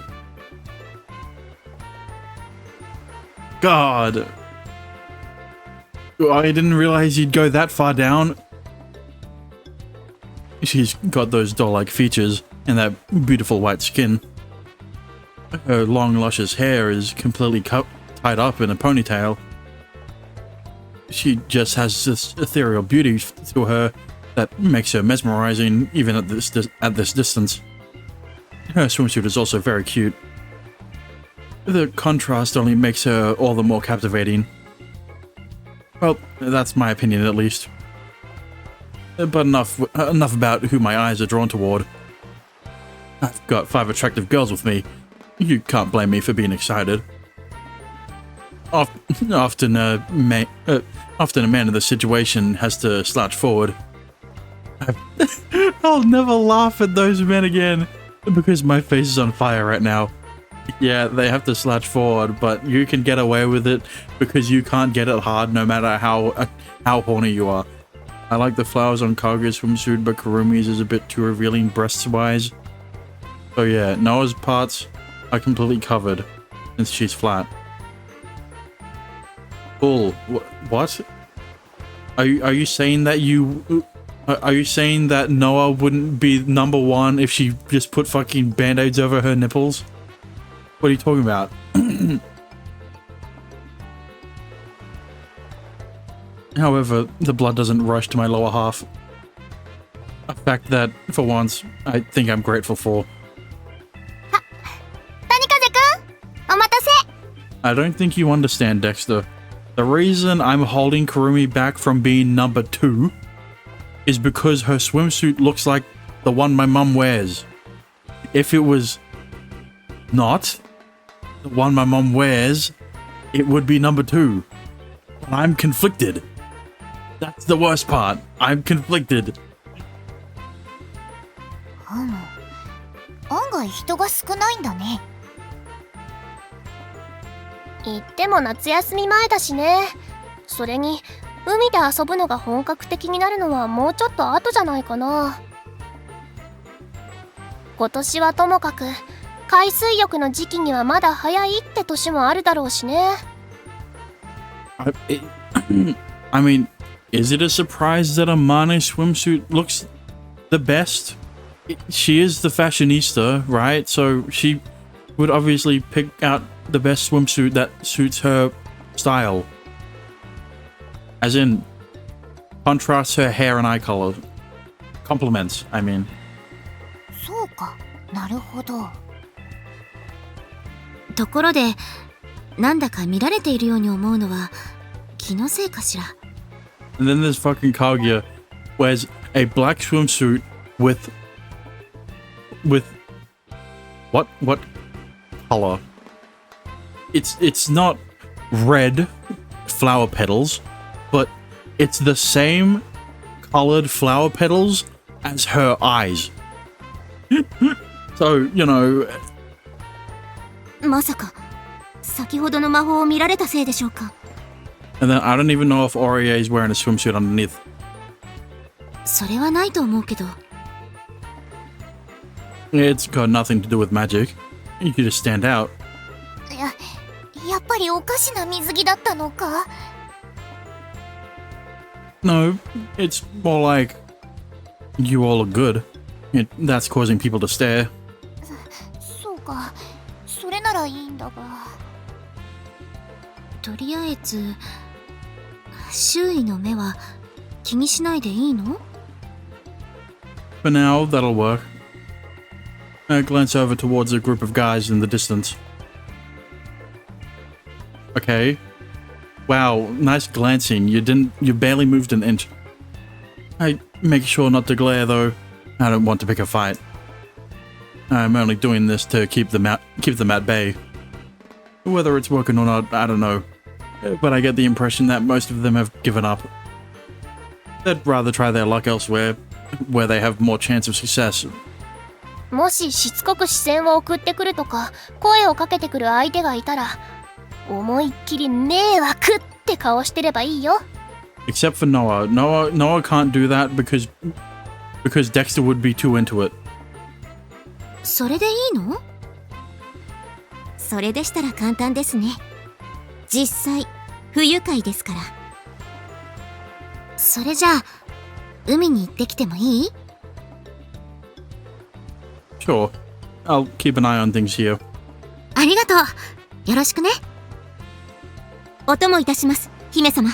God. I didn't realize you'd go that far down. She's got those doll-like features and that beautiful white skin. Her long, luscious hair is completely tied up in a ponytail. She just has this ethereal beauty to her that makes her mesmerizing even at this distance. Her swimsuit is also very cute. The contrast only makes her all the more captivating. Well, that's my opinion at least. But enough about who my eyes are drawn toward. I've got 5 attractive girls with me. You can't blame me for being excited. Often a man in this situation has to slouch forward. I'll never laugh at those men again because my face is on fire right now. Yeah, they have to slouch forward, but you can get away with it because you can't get it hard no matter how horny you are. I like the flowers on Kaguya's swimsuit, but Kurumi's is a bit too revealing breasts-wise. So yeah, Noah's parts are completely covered since she's flat. Bull, what? Are you saying that are you saying that Noah wouldn't be number 1 if she just put fucking band-aids over her nipples? What are you talking about? However, the blood doesn't rush to my lower half. A fact that, for once, I think I'm grateful for. 谷風くん、お待たせ。 I don't think you understand, Dexter. The reason I'm holding Kurumi back from being number 2 is because her swimsuit looks like the one my mum wears. If it was not the one my mum wears, it would be number 2. But I'm conflicted. That's the worst part. I'm conflicted. 案外人が少ないんだね。言っても夏休み前だしね。それに海で遊ぶのが本格的になるのはもうちょっと後じゃないかな。今年はともかく海水浴の時期にはまだ早いって年もあるだろうしね。I mean, is it a surprise that Amane swimsuit looks the best? She is the fashionista, right? So she would obviously pick out the best swimsuit that suits her style. As in, contrasts her hair and eye color. Compliments, I mean. そうか、なるほど。ところで、なんだか見られているように思うのは気のせいかしら。 And then there's fucking Kaguya wears a black swimsuit with what color? It's not red flower petals, but it's the same colored flower petals as her eyes. So, you know, まさか先ほどの魔法を見られたせいでしょうか。 and then I don't even know if Orie is wearing a swimsuit underneath. それはないと思うけど。 It's got nothing to do with magic. You could just stand out. やっぱりおかしな水着だったのか。 No, it's more like you all look good. That's causing people to stare. そうか、それならいいんだが。とりあえず周囲の目は気にしないでいいの？ For now, that'll work. I glance over towards a group of guys in the distance. Okay. Wow, nice glancing. You barely moved an inch. I make sure not to glare though. I don't want to pick a fight. I'm only doing this to keep them at bay. Whether it's working or not, I don't know. But I get the impression that most of them have given up. They'd rather try their luck elsewhere, where they have more chance of success. もししつこく視線を送ってくるとか声をかけてくる相手がいたら思いっきり迷惑って顔してればいいよ。 Except for Noah. Noah can't do that because Dexter would be too into it. それでいいの？それでしたら簡単ですね。実際不愉快ですから。それじゃあ海に行ってきてもいい？ Sure. I'll keep an eye on things here. ありがとう。よろしくね。お供いたします、姫様。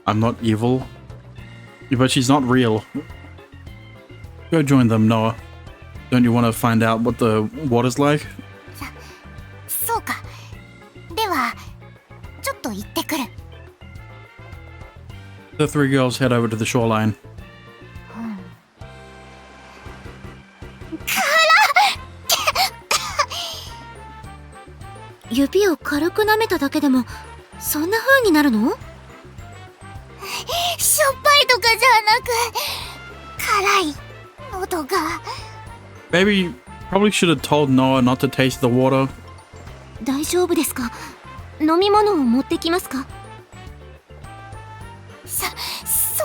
I'm not evil. But she's not real. Go join them, Noah. Don't you want to find out what the water's like? そうか。では、ちょっと行ってくる。 The three girls head over to the shoreline. 指を軽く舐めただけでもそんな風になるの？しょっぱいとかじゃなく、辛い喉が。 Maybe probably should have told Noah not to taste the water. 大丈夫ですか？飲み物を持ってきますか？そ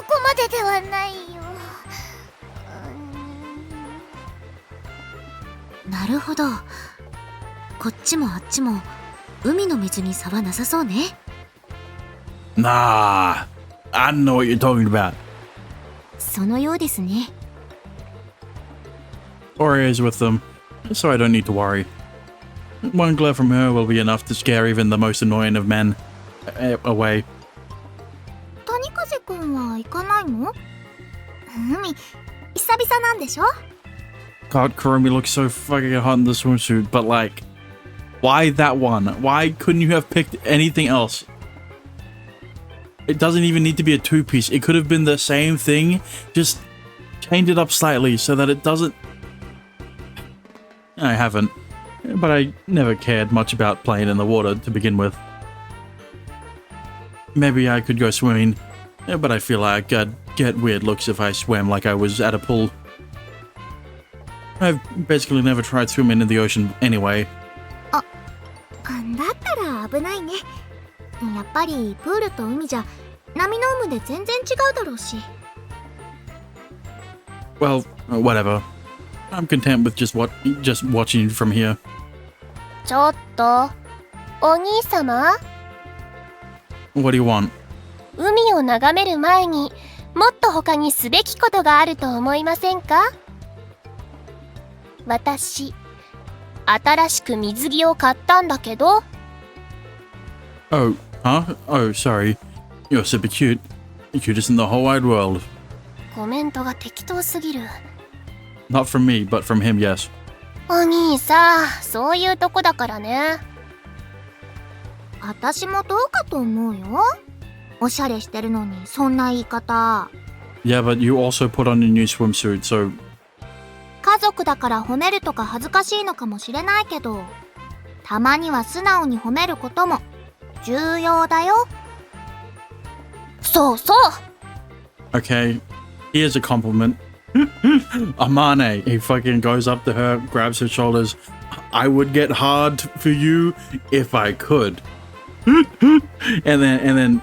こまでではないよ。なるほど。こっちもあっちも海の水に差はなさそうね。 Nah, I don't know what you're talking about. そのようですね。 Ori is with them, so I don't need to worry. One glare from her will be enough to scare even the most annoying of men away. 谷風くんは行かないの？海、久々なんでしょ？ God, Kurumi looks so fucking hot in the swimsuit, but like, why that one? Why couldn't you have picked anything else? It doesn't even need to be a two-piece. It could have been the same thing, just change it up slightly so that it doesn't... I haven't, but I never cared much about playing in the water to begin with. Maybe I could go swimming, but I feel like I'd get weird looks if I swam like I was at a pool. I've basically never tried swimming in the ocean anyway. だったら危ないね。やっぱりプールと海じゃ波の有無で全然違うだろうし。Well, whatever. I'm content with just watching from here. ちょっと、お兄様、 What do you want? 海を眺める前にもっと他にすべきことがあると思いませんか？私、新しく水着を買ったんだけど。 Oh, huh? Oh, sorry. You're super cute. Cutest in the whole wide world. コメントが適当すぎる。 Not from me, but from him, yes. お兄さ、そういうとこだからね。私もどうかと思うよ。おしゃれしてるのにそんな言い方。 Yeah, but you also put on a new swimsuit, so... 家族だから褒めるとか恥ずかしいのかもしれないけど、たまには素直に褒めることも重要だよ。そうそう。 Okay, here's a compliment. Amane, he fucking goes up to her, grabs her shoulders. I would get hard for you if I could. and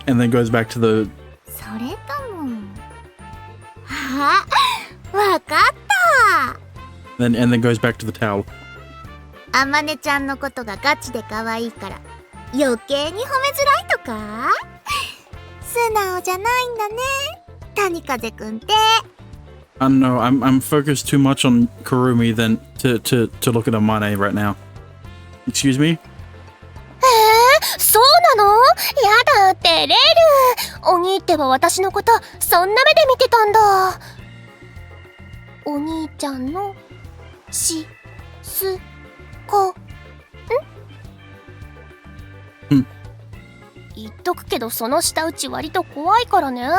then goes back to the... それとも。わかった。and then goes back to the towel. あまねちゃんのことがガチで可愛いから余計に褒めづらいとか？素直じゃないんだね、谷風くんって。I don't know, I'm focused too much on Kurumi than to look at Amane right now. Excuse me? そうなの？やだ、照れる。お兄ってば私のことそんな目で見てたんだ。お兄ちゃんのしすこん？言っとくけどその舌打ち割と怖いからね。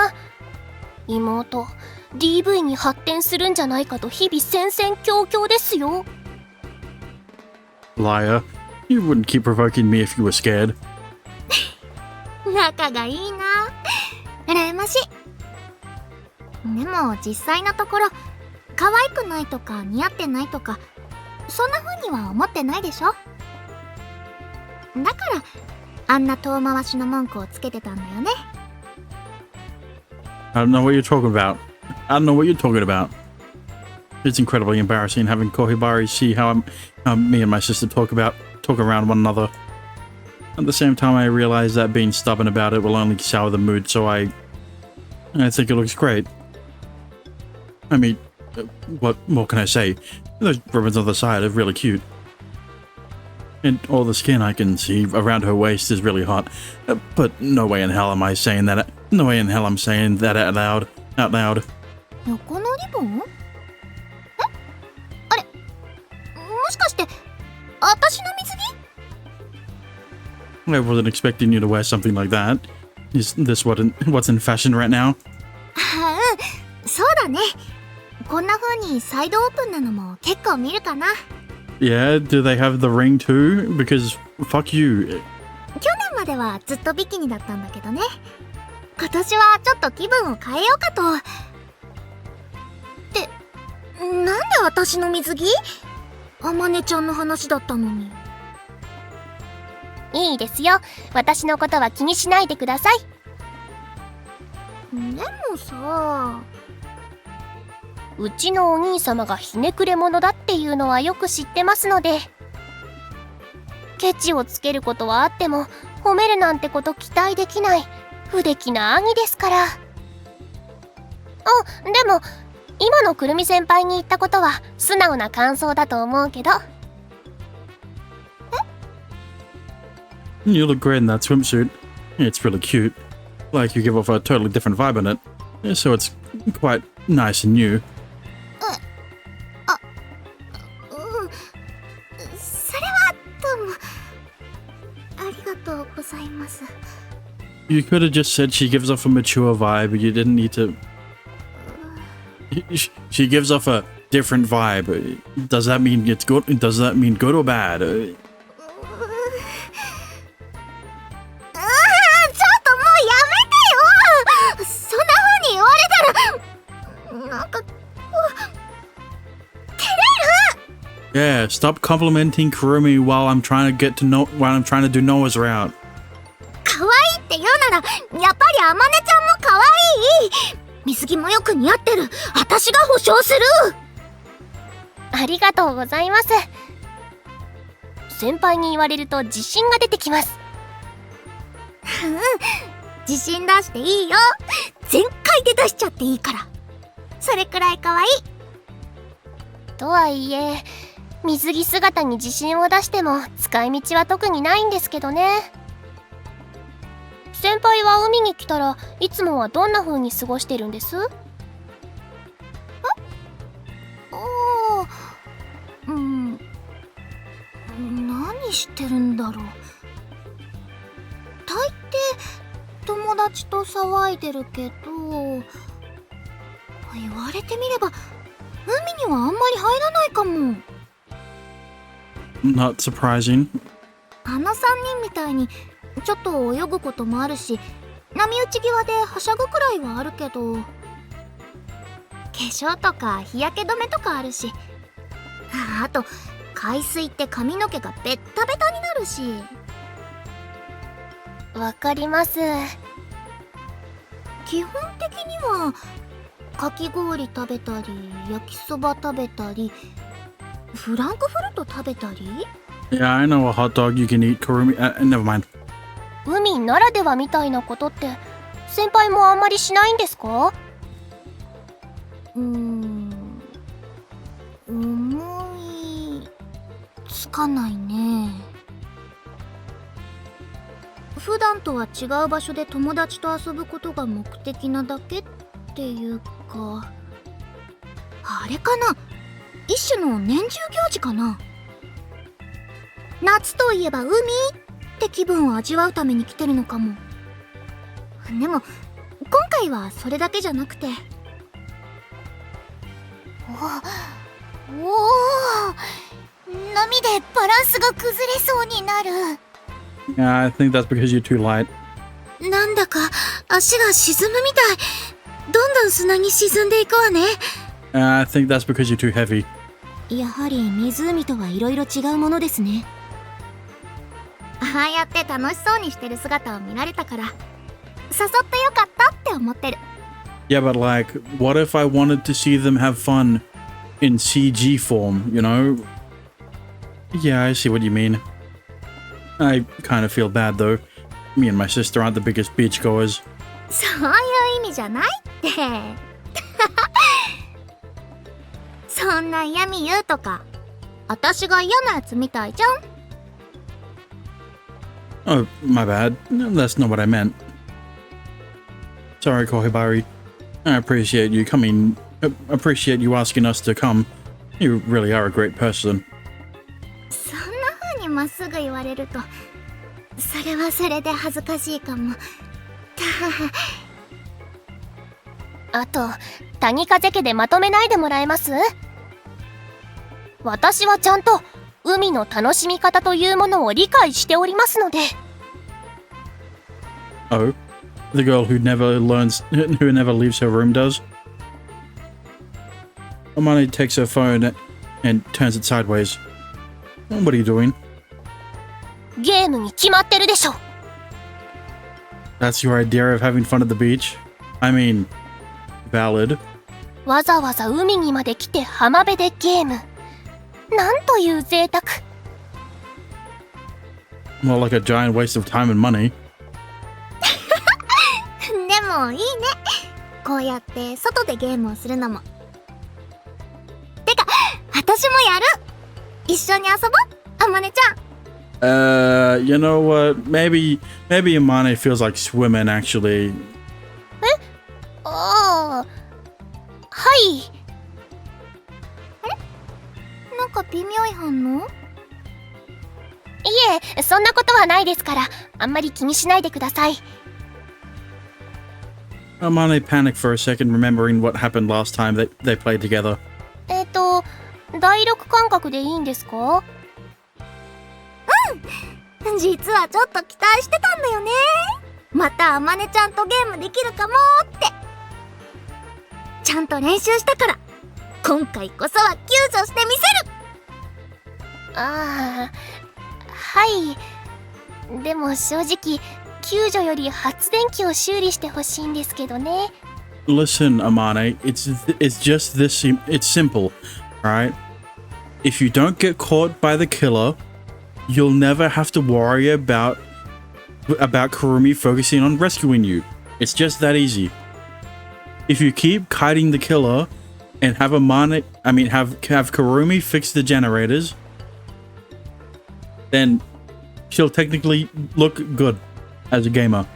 妹、DV に発展するんじゃないかと日々戦々恐々ですよ。Liar. You wouldn't keep provoking me if you were scared. 仲がいいな。羨ましい。でも実際のところ可愛くないとか似合ってないとかそんな風には思ってないでしょ。だからあんな遠回しの文句をつけてたんだよね。I don't know what you're talking about. I don't know what you're talking about. It's incredibly embarrassing having Kohibari see how me and my sister talk around one another. At the same time, I realize that being stubborn about it will only sour the mood, so I think it looks great. I mean, what more can I say? Those ribbons on the side are really cute. And all the skin I can see around her waist is really hot. But no way in hell am I saying that. No way in hell I'm saying that out loud. 横のリボン？あれ？もしかして私の水着？ I wasn't expecting you to wear something like that. Is this what's in fashion right now? そうだね。こんな風にサイドオープンなのも結構見るかな。Yeah, do they have the ring too? Because fuck you. 去年まではずっとビキニだったんだけどね。今年はちょっと気分を変えようかと。ってなんで私の水着？あまねちゃんの話だったのに。いいですよ。私のことは気にしないでください。でもさ、うちのお兄様がひねくれ者だっていうのはよく知ってますので。ケチをつけることはあっても褒めるなんてこと期待できない不出来な兄ですから。でも今のくるみ先輩に言ったことは素直な感想だと思うけど。You look great in that swimsuit. It's really cute. Like you give off a totally different vibe in it. So it's quite nice and new. それはどうもありがとうございます。 You could have just said she gives off a mature vibe. You didn't need to. She gives off a different vibe. Does that mean it's good? Does that mean good or bad? ちょっともうやめてよ。そんな風に言われたらなんか照れる。 Yeah, stop complimenting Kurumi while I'm trying to do Noah's route. 可愛いって言うならやっぱりあまねちゃんも可愛い。水着もよく似合ってる。私が保証する。ありがとうございます。先輩に言われると自信が出てきます。自信出していいよ。全開で出しちゃっていいから。それくらい可愛い。とはいえ、水着姿に自信を出しても使い道は特にないんですけどね。先輩は海に来たらいつもはどんな風に過ごしてるんです？何してるんだろう。大抵友達と騒いでるけど、言われてみれば海にはあんまり入らないかも。 Not surprising. あの3人みたいにちょっと泳ぐこともあるし、波打ち際ではしゃぐくらいはあるけど、化粧とか日焼け止めとかあるし、あと海水って髪の毛がベッタベタになるし。わかります。基本的にはかき氷食べたり焼きそば食べたりフランクフルト食べたり。 Yeah, I know a hot dog you can eat, Kurumi. Never mind. 海ならではみたいなことって先輩もあんまりしないんですか？思いつかないね。普段とは違う場所で友達と遊ぶことが目的なだけっていうか、あれかな、一種の年中行事かな。夏といえば海って気分を味わうために来てるのかも。でも今回はそれだけじゃなくて。おお、波でバランスが崩れそうになる。 Yeah, I think that's because you're too light. なんだか足が沈むみたい。どんどん砂に沈んでいくわね。I think that's because you're too heavy. やはり湖とはいろいろ違うものですね。ああやって楽しそうにしてる姿を見られたから誘ってよかったって思ってる。 Yeah, but like, what if I wanted to see them have fun in CG form, you know? Yeah, I see what you mean. I kind of feel bad though. Me and my sister aren't the biggest beachgoers. そういう意味じゃないってそんな嫌味言うとか私が嫌なやつみたいじゃん。 Oh, my bad. That's not what I meant. Sorry, Kohibari. I appreciate you coming. Appreciate you asking us to come. You really are a great person. そんな風にまっすぐ言われるとそれはそれで恥ずかしいかも。あと、谷風家でまとめないでもらえます？私はちゃんと海の楽しみ方というものを理解しておりますので。Oh, the girl who never leaves her room does? Amani takes her phone and turns it sideways. What are you doing? ゲームに決まってるでしょ。 That's your idea of having fun at the beach? I mean, valid. わざわざ海にまで来て浜辺でゲーム。なんという贅沢。 More like a giant waste of time and money. でもいいね、こうやって外でゲームをするのも。てか私もやる。一緒に遊ぼう、あまねちゃん。You know what? Maybe Amane feels like swimming, actually. ああ、はい。なんか微妙い反応？いえ、そんなことはないですから、あんまり気にしないでください。Amane panicked for a second, remembering what happened last time they played together. 第六感覚でいいんですか？実はちょっと期待してたんだよね。またあまねちゃんとゲームできるかもって。ちゃんと練習したから、今回こそは救助してみせる。ああ、はい。でも正直、救助より発電機を修理してほしいんですけどね。Listen, Amane, it's just this. It's simple, alright? If you don't get caught by the killer, you'll never have to worry about Kurumi focusing on rescuing you. It's just that easy. If you keep kiting the killer and have Kurumi fix the generators, then she'll technically look good as a gamer.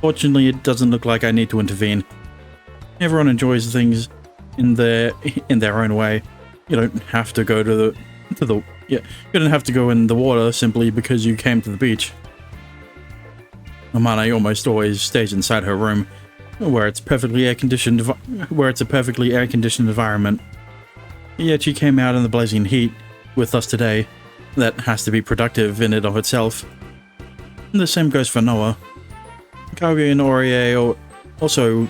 Fortunately, it doesn't look like I need to intervene. Everyone enjoys things in their own way. You don't have to go you don't have to go in the water simply because you came to the beach. Amane almost always stays inside her room, where it's a perfectly air-conditioned environment. Yet she came out in the blazing heat with us today. That has to be productive in and of itself. And the same goes for Noah. Kage and Orie also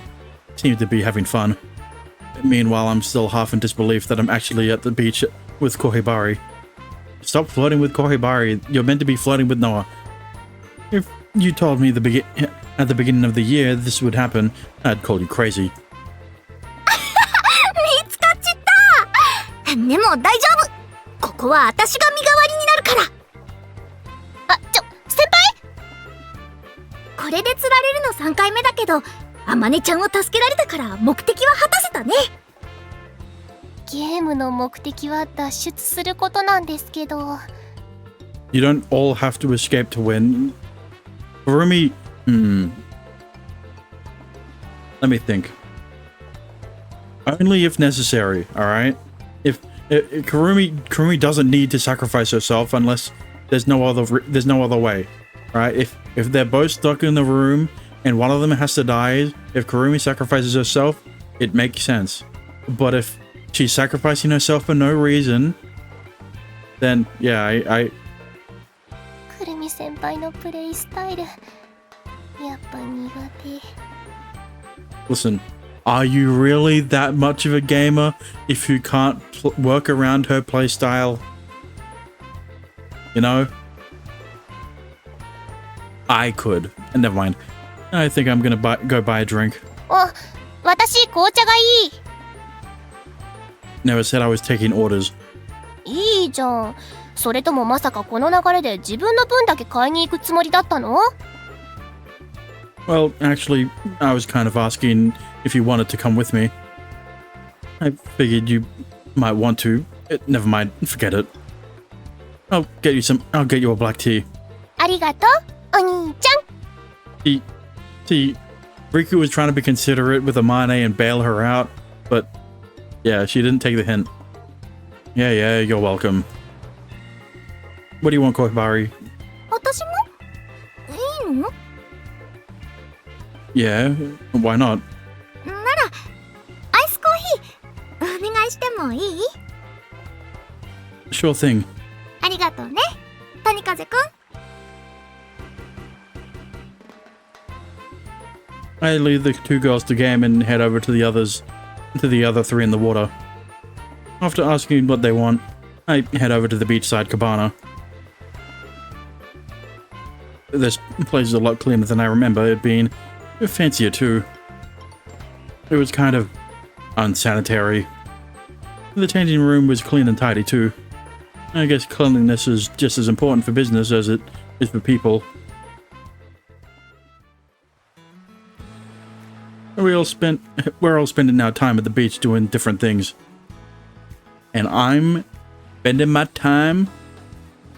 seem to be having fun. Meanwhile, I'm still half in disbelief that I'm actually at the beach with Kohibari. Stop flirting with Kohibari. You're meant to be flirting with Noah. If you told me at the beginning of the year this would happen, I'd call you crazy. 見つかっちった。でも大丈夫。ここは私が身代わりになるから。あ、先輩？これで釣られるの3回目だけど、あまねちゃんを助けられたから目的は果たせたね。ゲームの目的は脱出することなんですけど。You don't all have to escape to win. Kurumi, Let me think. Only if necessary, alright? If Kurumi doesn't need to sacrifice herself unless there's no other way. Right? If they're both stuck in the room and one of them has to die, if Kurumi sacrifices herself, it makes sense. But if she's sacrificing herself for no reason, then yeah, I くるみ先輩のプレイスタイル、やっぱ苦手。Listen, are you really that much of a gamer if you can't work around her playstyle? You know? I could. Never mind. I think I'm gonna go buy a drink. 私紅茶がいい。Never said I was taking orders. いいじゃん。それともまさかこの流れで自分の分だけ買いに行くつもりだったの？ Well, actually, I was kind of asking if you wanted to come with me. I figured you might want to. Never mind, forget it. I'll get you a black tea. ありがとう、お兄ちゃん。See, Riku was trying to be considerate with Amane and bail her out, but yeah, she didn't take the hint. Yeah, you're welcome. What do you want, Kohibari? 私も？いいの？ Yeah, why not? なら、アイスコーヒー、お願いしてもいい？ Sure thing. ありがとうね、谷風くん。I leave the two girls to game and head over to the other three in the water. After asking what they want, I head over to the beachside cabana. This place is a lot cleaner than I remember it being. Fancier too. It was kind of unsanitary. The changing room was clean and tidy too. I guess cleanliness is just as important for business as it is for people. We're all spending our time at the beach doing different things. And I'm spending my time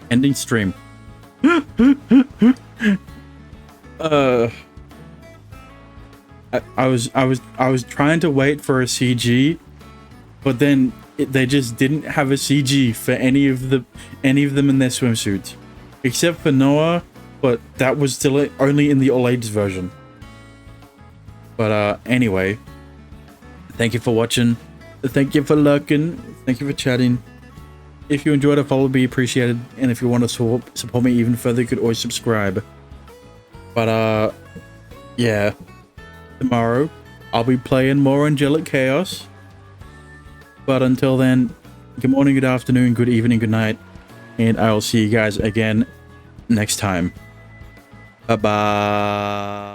ending stream. I was trying to wait for a CG, but then they just didn't have a CG for any of them in their swimsuits, except for Noah. But that was still only in the all ages version. But anyway, thank you for watching. Thank you for lurking. Thank you for chatting. If you enjoyed, a follow would be appreciated. And if you want to support me even further, you could always subscribe. But yeah, tomorrow I'll be playing more Angelic Chaos. But until then, good morning, good afternoon, good evening, good night, and I'll see you guys again next time. Bye bye.